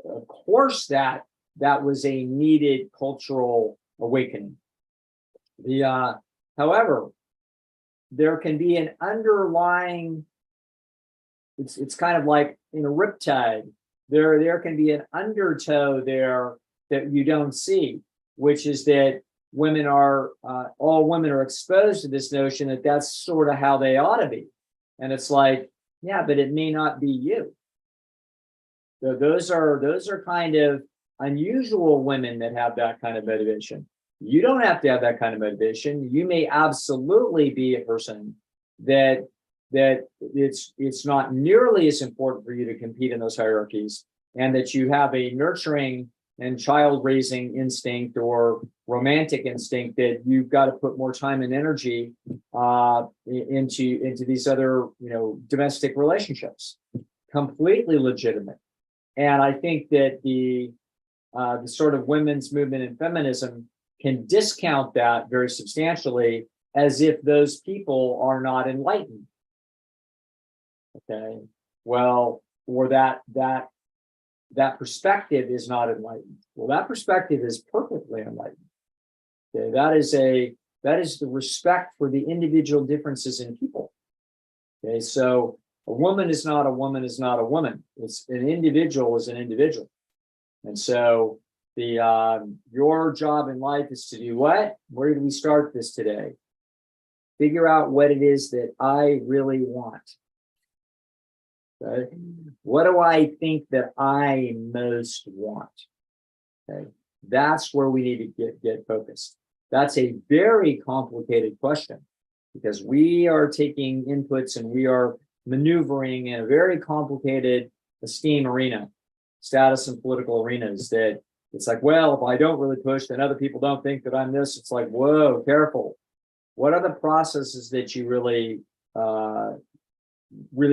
of course, that was a needed cultural awakening. However, there can be an underlying, it's kind of like in a riptide, there can be an undertow there that you don't see, which is that all women are exposed to this notion that that's sort of how they ought to be. And it's like, yeah, but it may not be you. So those are kind of unusual women that have that kind of motivation. You don't have to have that kind of motivation. You may absolutely be a person that it's not nearly as important for you to compete in those hierarchies, and that you have a nurturing and child raising instinct or romantic instinct that you've got to put more time and energy into these other, domestic relationships. Completely legitimate. And I think that the sort of women's movement and feminism can discount that very substantially, as if those people are not enlightened. Okay, well, or that perspective is not enlightened. Well, that perspective is perfectly enlightened. Okay, that is the respect for the individual differences in people. Okay, so a woman is not a woman is not a woman. It's an individual is an individual. And so your job in life is to do what? Where did we start this today? Figure out what it is that I really want. Okay. What do I think that I most want? Okay. That's where we need to get focused. That's a very complicated question, because we are taking inputs and we are maneuvering in a very complicated esteem arena, status and political arenas, that it's like, well, if I don't really push, then other people don't think that I'm this. It's like, whoa, careful. What are the processes that you really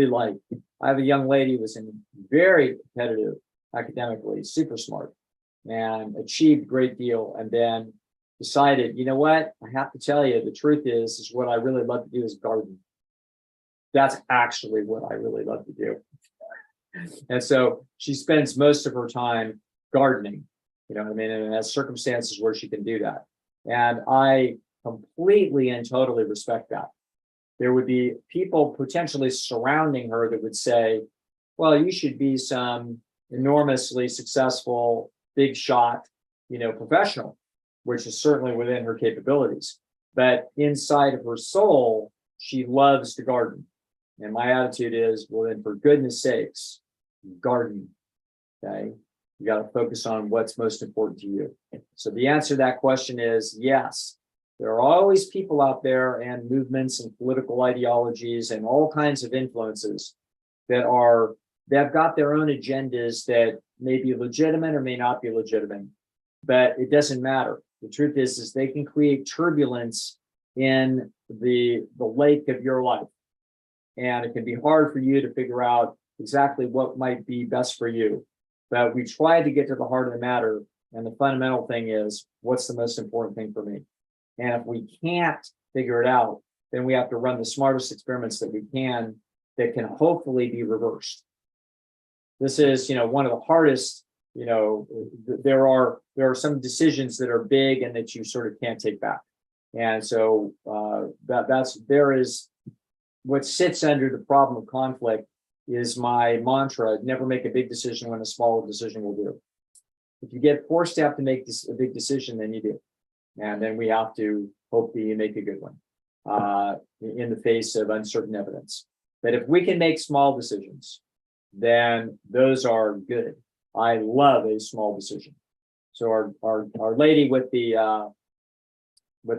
like? I have a young lady who was very competitive academically, super smart, and achieved a great deal, and then decided, you know what, I have to tell you, the truth is what I really love to do is garden. That's actually what I really love to do. And so she spends most of her time gardening, and has circumstances where she can do that. And I completely and totally respect that. There would be people potentially surrounding her that would say, well, you should be some enormously successful, big shot, professional, which is certainly within her capabilities. But inside of her soul, she loves to garden. And my attitude is, well, then for goodness sakes, garden. Okay. You got to focus on what's most important to you. So the answer to that question is yes. There are always people out there and movements and political ideologies and all kinds of influences they've got their own agendas that may be legitimate or may not be legitimate, but it doesn't matter. The truth is they can create turbulence in the lake of your life. And it can be hard for you to figure out exactly what might be best for you. But we try to get to the heart of the matter. And the fundamental thing is, what's the most important thing for me? And if we can't figure it out, then we have to run the smartest experiments that we can that can hopefully be reversed. This is, one of the hardest, there are some decisions that are big and that you sort of can't take back. And so there is what sits under the problem of conflict is my mantra: never make a big decision when a smaller decision will do. If you get forced to have to make a big decision, then you do. And then we have to hope that you make a good one in the face of uncertain evidence. But if we can make small decisions, then those are good. I love a small decision. So our lady with the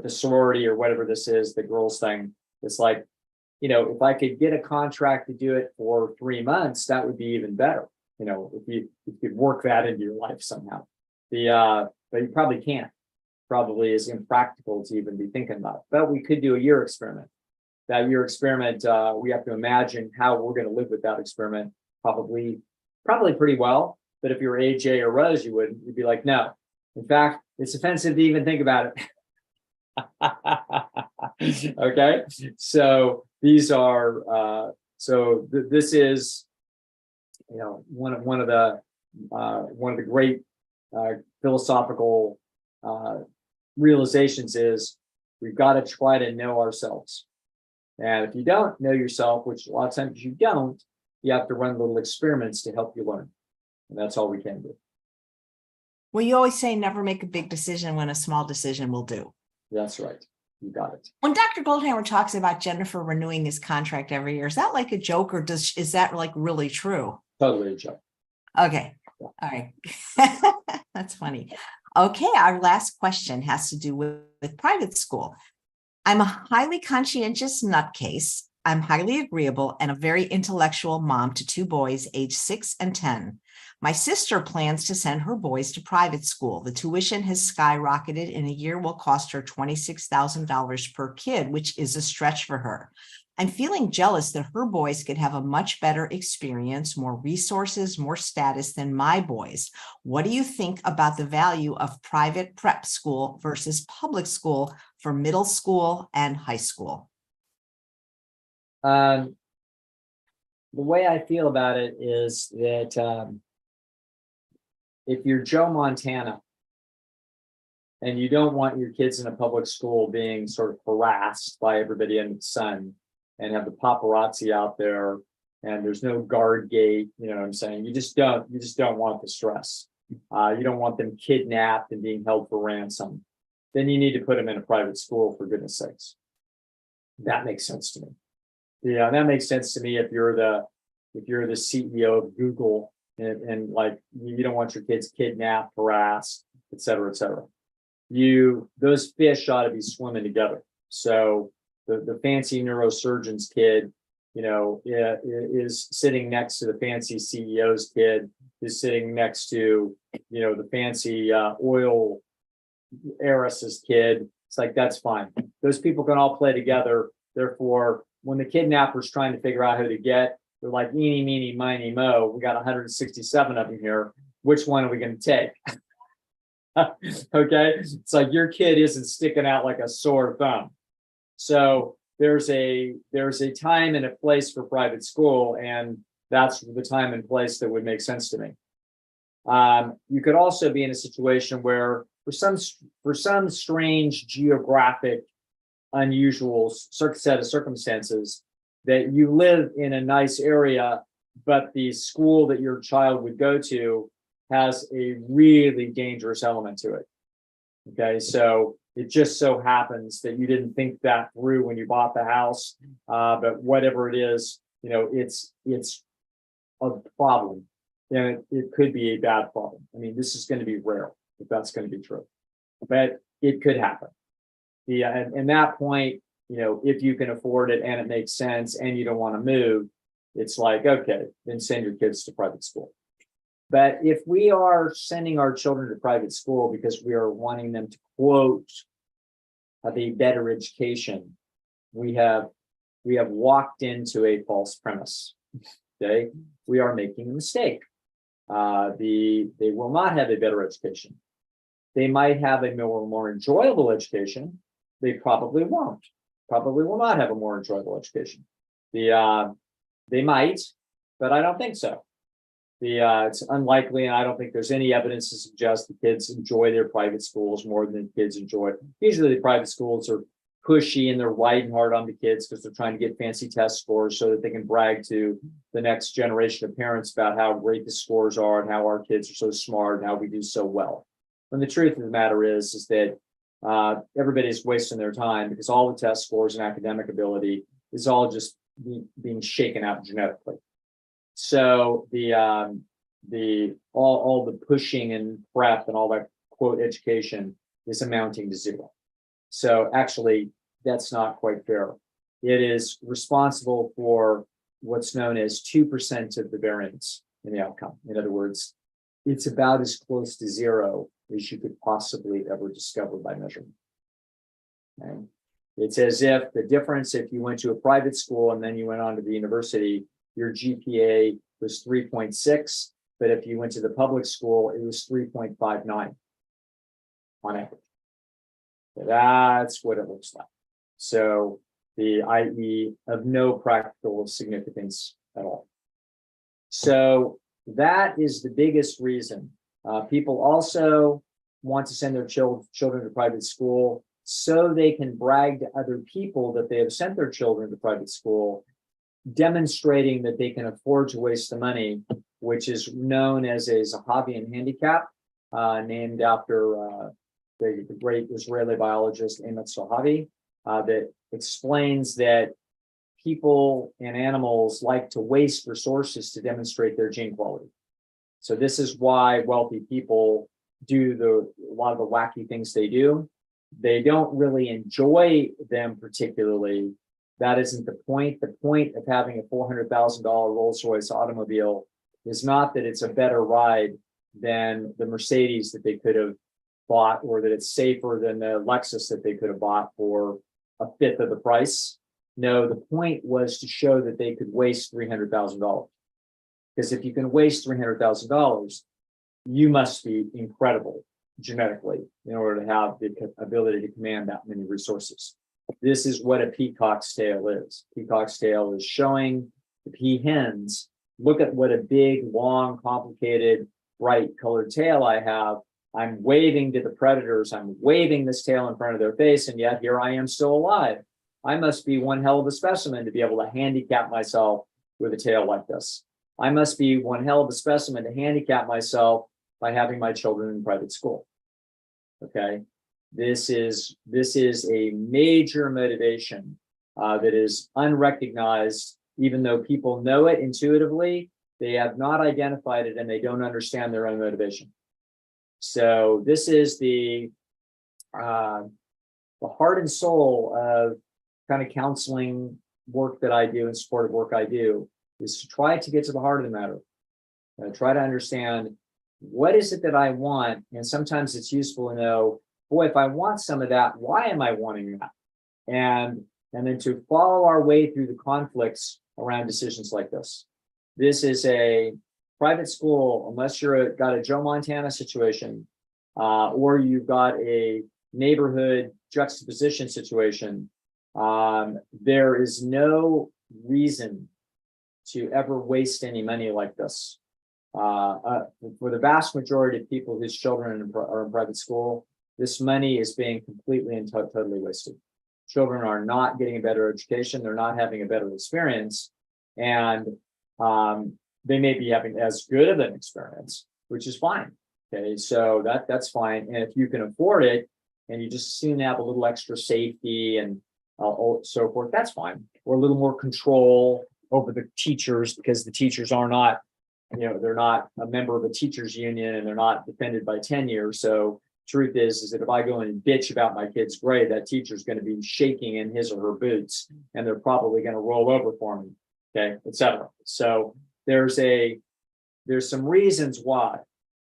sorority or whatever this is, the girls thing, it's like, if I could get a contract to do it for 3 months, that would be even better. If you could work that into your life somehow. But you probably can't. Probably is impractical to even be thinking about. But we could do a year experiment. That year experiment, we have to imagine how we're going to live with that experiment. Probably pretty well. But if you're AJ or Rose, you'd be like, no. In fact, it's offensive to even think about it. Okay, so these are this is one of the great philosophical realizations is we've got to try to know ourselves. And if you don't know yourself, which a lot of times you don't, you have to run little experiments to help you learn. And that's all we can do. Well, you always say never make a big decision when a small decision will do. That's right. You got it. When Dr. Goldhammer talks about Jennifer renewing his contract every year, is that like a joke or is that like really true? Totally a joke. Okay. Yeah. All right. That's funny. Okay. Our last question has to do with private school. I'm a highly conscientious nutcase. I'm highly agreeable and a very intellectual mom to two boys aged 6 and 10. My sister plans to send her boys to private school. The tuition has skyrocketed. In a year will cost her $26,000 per kid, which is a stretch for her. I'm feeling jealous that her boys could have a much better experience, more resources, more status than my boys. What do you think about the value of private prep school versus public school for middle school and high school? The way I feel about it is that if you're Joe Montana and you don't want your kids in a public school being sort of harassed by everybody under the sun and have the paparazzi out there and there's no guard gate, you know what I'm saying? You just don't want the stress. You don't want them kidnapped and being held for ransom. Then you need to put them in a private school, for goodness sakes. That makes sense to me. Yeah, that makes sense to me if you're the CEO of Google and like you don't want your kids kidnapped, harassed, et cetera, et cetera. Those fish ought to be swimming together. So the fancy neurosurgeon's kid, is sitting next to the fancy CEO's kid, is sitting next to, the fancy oil heiress's kid. It's like, that's fine. Those people can all play together. Therefore, when the kidnapper's trying to figure out who to get, they're like, eeny, meeny, miny, mo. We got 167 of them here. Which one are we going to take? Okay. It's like your kid isn't sticking out like a sore thumb. So there's a time and a place for private school, and that's the time and place that would make sense to me. You could also be in a situation where for some strange geographic unusual set of circumstances that you live in a nice area, but the school that your child would go to has a really dangerous element to it. Okay, so it just so happens that you didn't think that through when you bought the house, but whatever it is, it's a problem, and it could be a bad problem. I mean, this is going to be rare if that's going to be true, but it could happen. And that point, if you can afford it and it makes sense and you don't want to move, it's like, okay, then send your kids to private school. But if we are sending our children to private school because we are wanting them to, quote, have a better education, we have walked into a false premise. Okay, we are making a mistake. They will not have a better education. They might have a more enjoyable education. They probably won't. Probably will not have a more enjoyable education. They might, but I don't think so. It's unlikely, and I don't think there's any evidence to suggest the kids enjoy their private schools more than kids enjoy. Usually the private schools are pushy and they're riding hard on the kids because they're trying to get fancy test scores so that they can brag to the next generation of parents about how great the scores are and how our kids are so smart and how we do so well. When the truth of the matter is that everybody's wasting their time because all the test scores and academic ability is all just being shaken out genetically. So all the pushing and prep and all that quote education is amounting to zero. So actually, that's not quite fair. It is responsible for what's known as 2% of the variance in the outcome. In other words, it's about as close to zero as you could possibly ever discover by measurement. Okay? It's as if the difference, if you went to a private school and then you went on to the university, your GPA was 3.6, but if you went to the public school, it was 3.59 on average. That's what it looks like. So the i.e. of no practical significance at all. So that is the biggest reason. People also want to send their children to private school so they can brag to other people that they have sent their children to private school, demonstrating that they can afford to waste the money, which is known as a Zahavian handicap, named after the great Israeli biologist Emet Zahavi, that explains that people and animals like to waste resources to demonstrate their gene quality. So this is why wealthy people do a lot of the wacky things they do. They don't really enjoy them particularly. That isn't the point. The point of having a $400,000 Rolls-Royce automobile is not that it's a better ride than the Mercedes that they could have bought, or that it's safer than the Lexus that they could have bought for a fifth of the price. No, the point was to show that they could waste $300,000. Because if you can waste $300,000, you must be incredible genetically in order to have the ability to command that many resources. This is what a peacock's tail is. Peacock's tail is showing the peahens, look at what a big, long, complicated, bright colored tail I have. I'm waving to the predators. I'm waving this tail in front of their face, and yet here I am still alive. I must be one hell of a specimen to be able to handicap myself with a tail like this. I must be one hell of a specimen to handicap myself by having my children in private school. Okay, this is a major motivation that is unrecognized, even though people know it intuitively. They have not identified it, and they don't understand their own motivation. So this is the heart and soul of kind of counseling work that I do and supportive work I do, is to try to get to the heart of the matter. Try to understand, what is it that I want? And sometimes it's useful to know, boy, if I want some of that, why am I wanting that? And then to follow our way through the conflicts around decisions like this. This is a private school, unless you're got a Joe Montana situation, or you've got a neighborhood juxtaposition situation, there is no reason to ever waste any money like this. For the vast majority of people whose children are in private school, this money is being completely and totally wasted. Children are not getting a better education. They're not having a better experience. And they may be having as good of an experience, which is fine. Okay, so that's fine. And if you can afford it, and you just seem to have a little extra safety and so forth, that's fine. Or a little more control over the teachers, because the teachers are not, they're not a member of a teachers union, and they're not defended by tenure. So truth is that if I go in and bitch about my kid's grade, that teacher's going to be shaking in his or her boots, and they're probably going to roll over for me, okay, etc. So there's some reasons why,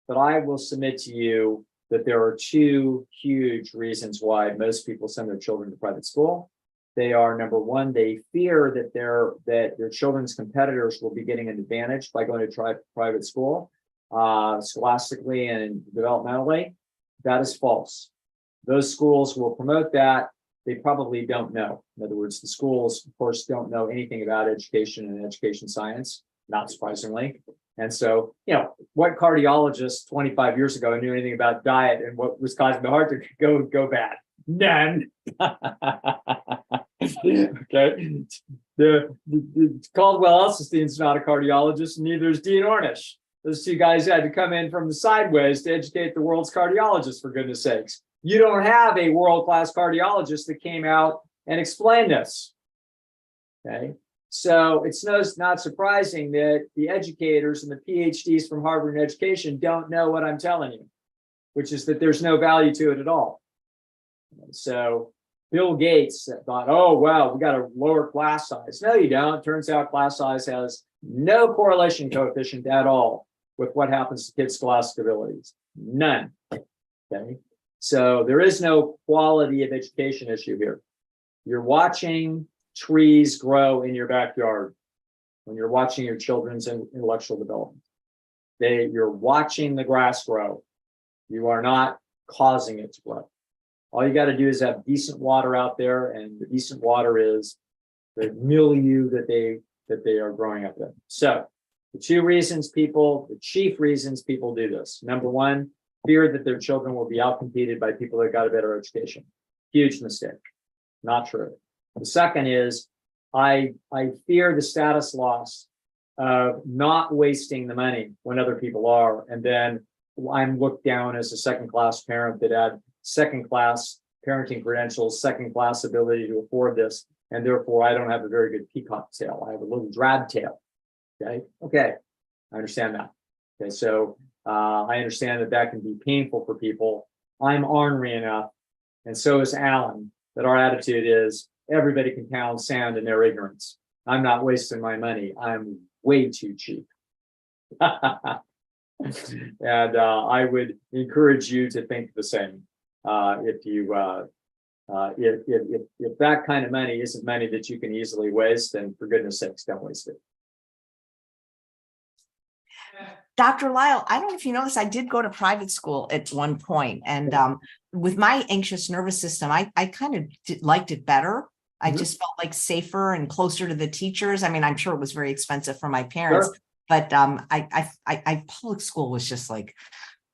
but I will submit to you that there are two huge reasons why most people send their children to private school. They are, number one, they fear that their children's competitors will be getting an advantage by going to private school, scholastically and developmentally. That is false. Those schools will promote that. They probably don't know. In other words, the schools, of course, don't know anything about education and education science, not surprisingly. And so, what cardiologist 25 years ago knew anything about diet and what was causing the heart to go bad? None. Okay. The Caldwell Esselstyn's not a cardiologist, and neither is Dean Ornish. Those two guys had to come in from the sideways to educate the world's cardiologists, for goodness sakes. You don't have a world-class cardiologist that came out and explained this. Okay. So it's not surprising that the educators and the Ph.D.s from Harvard in education don't know what I'm telling you, which is that there's no value to it at all. So Bill Gates thought, oh, wow, we got a lower class size. No, you don't. Turns out class size has no correlation coefficient at all with what happens to kids' scholastic abilities. None. Okay. So there is no quality of education issue here. You're watching trees grow in your backyard when you're watching your children's intellectual development. You're watching the grass grow. You are not causing it to grow. All you got to do is have decent water out there, and the decent water is the milieu that they are growing up in. So The chief reasons people do this. Number one, fear that their children will be outcompeted by people that got a better education. Huge mistake. Not true. The second is I fear the status loss of not wasting the money when other people are. And then I'm looked down as a second-class parent that had second-class parenting credentials, second-class ability to afford this. And therefore, I don't have a very good peacock tail. I have a little drab tail. Okay. I understand that. Okay. So I understand that that can be painful for people. I'm ornery enough, and so is Alan, that our attitude is everybody can pound sand in their ignorance. I'm not wasting my money. I'm way too cheap. And I would encourage you to think the same. If that kind of money isn't money that you can easily waste, then for goodness sakes, don't waste it. Dr. Lisle, I don't know if you noticed, I did go to private school at one point, and with my anxious nervous system, I kind of liked it better. I just felt like safer and closer to the teachers. I mean, I'm sure it was very expensive for my parents, but I public school was just like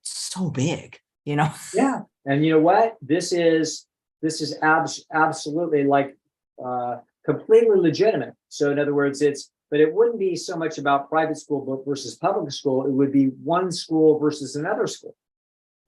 so big, you know? Yeah, and you know what? This is absolutely like completely legitimate. So in other words, but it wouldn't be so much about private school versus public school. It would be one school versus another school.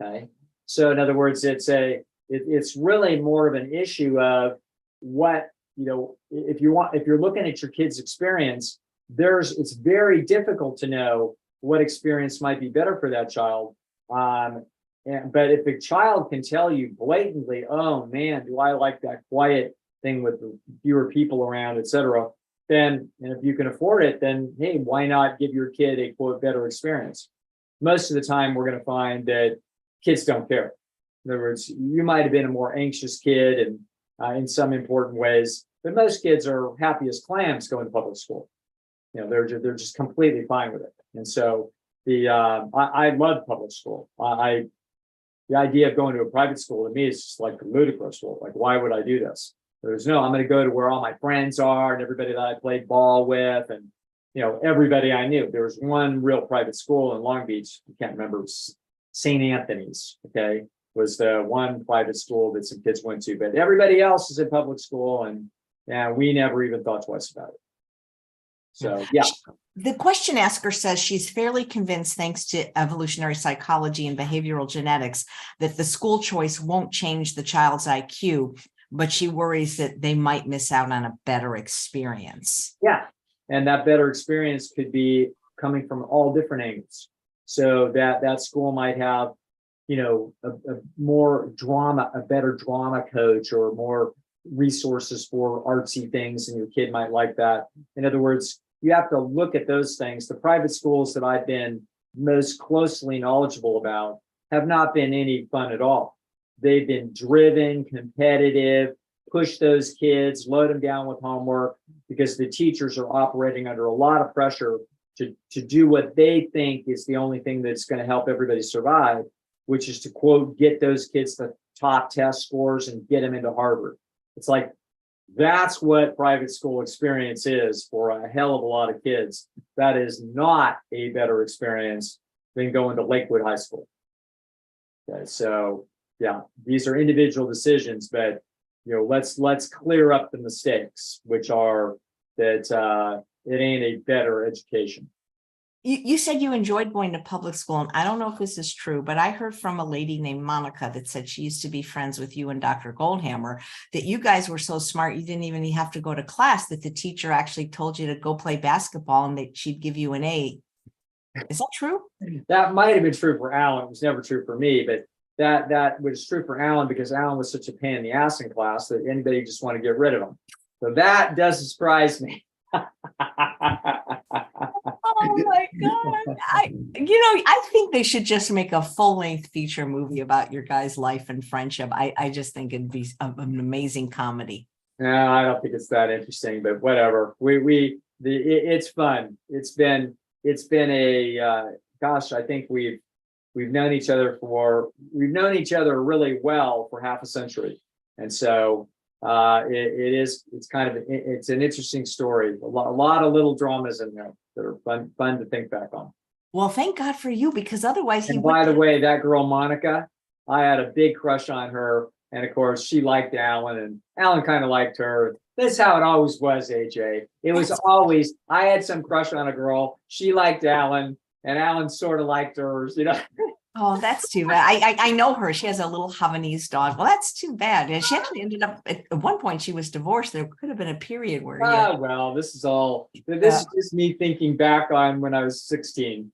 Okay. So in other words, it's really more of an issue of what, you know, if you're looking at your kid's experience, it's very difficult to know what experience might be better for that child. But if a child can tell you blatantly, oh man, do I like that quiet thing with fewer people around, et cetera, then, and if you can afford it, then, hey, why not give your kid a quote better experience? Most of the time, we're going to find that kids don't care. In other words, you might have been a more anxious kid and in some important ways, but most kids are happy as clams going to public school. You know, they're just completely fine with it. And so I love public school. The idea of going to a private school to me is just like ludicrous. Like, why would I do this? I'm going to go to where all my friends are and everybody that I played ball with, and you know, everybody I knew. There was one real private school in Long Beach. I can't remember. St. Anthony's. Okay, was the one private school that some kids went to, but everybody else is in public school, and we never even thought twice about it. So yeah. The question asker says she's fairly convinced, thanks to evolutionary psychology and behavioral genetics, that the school choice won't change the child's IQ, but she worries that they might miss out on a better experience. Yeah. And that better experience could be coming from all different angles. So that school might have, you know, a better drama coach, or more resources for artsy things, and your kid might like that. In other words, you have to look at those things. The private schools that I've been most closely knowledgeable about have not been any fun at all. They've been driven, competitive, push those kids, load them down with homework, because the teachers are operating under a lot of pressure to do what they think is the only thing that's going to help everybody survive, which is to, quote, get those kids the top test scores and get them into Harvard. It's like, that's what private school experience is for a hell of a lot of kids. That is not a better experience than going to Lakewood High School. Okay, so yeah, these are individual decisions, but you know, let's clear up the mistakes, which are that it ain't a better education. You said you enjoyed going to public school, and I don't know if this is true, but I heard from a lady named Monica that said she used to be friends with you and Dr. Goldhammer, that you guys were so smart you didn't even have to go to class, that the teacher actually told you to go play basketball and that she'd give you an A. Is that true? That might have been true for Alan. It was never true for me, but that was true for Alan, because Alan was such a pain in the ass in class that anybody just want to get rid of him. So that doesn't surprise me. Oh my God. I think they should just make a full-length feature movie about your guys' life and friendship. I just think it'd be an amazing comedy. No, I don't think it's that interesting, but whatever. It's fun. It's been a gosh, I think we've known each other really well for half a century. And so it's an interesting story. A lot of little dramas in there. that are fun to think back on. Well, thank God for you, because otherwise he And would. by the way, that girl, Monica, I had a big crush on her. And of course, she liked Alan, and Alan kind of liked her. That's how it always was, AJ. It was always, I had some crush on a girl. She liked Alan, and Alan sort of liked hers, you know. Oh, that's too bad. I know her. She has a little Havanese dog. Well, that's too bad. And she actually ended up at one point, she was divorced. There could have been a period where Well, this is just me thinking back on when I was 16.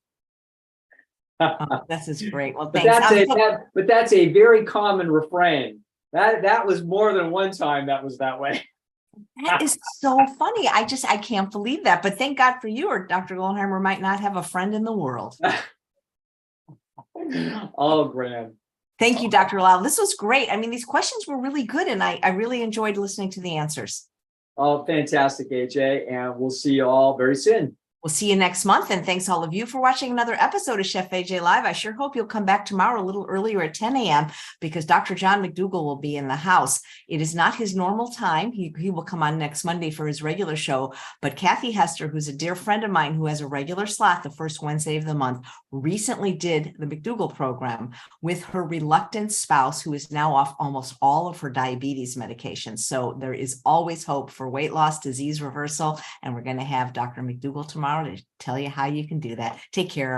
This is great. Well, But thanks. that's a very common refrain. That was more than one time that was that way. That is so funny. I can't believe that. But thank God for you, or Dr. Goldheimer might not have a friend in the world. Oh, grand. Thank you, Dr. Lisle. This was great. I mean, these questions were really good, and I really enjoyed listening to the answers. Oh, fantastic, AJ. And we'll see you all very soon. We'll see you next month. And thanks all of you for watching another episode of Chef AJ Live. I sure hope you'll come back tomorrow a little earlier at 10 a.m. because Dr. John McDougall will be in the house. It is not his normal time. He will come on next Monday for his regular show. But Kathy Hester, who's a dear friend of mine who has a regular slot the first Wednesday of the month, recently did the McDougall program with her reluctant spouse, who is now off almost all of her diabetes medications. So there is always hope for weight loss, disease reversal. And we're going to have Dr. McDougall tomorrow to tell you how you can do that. Take care.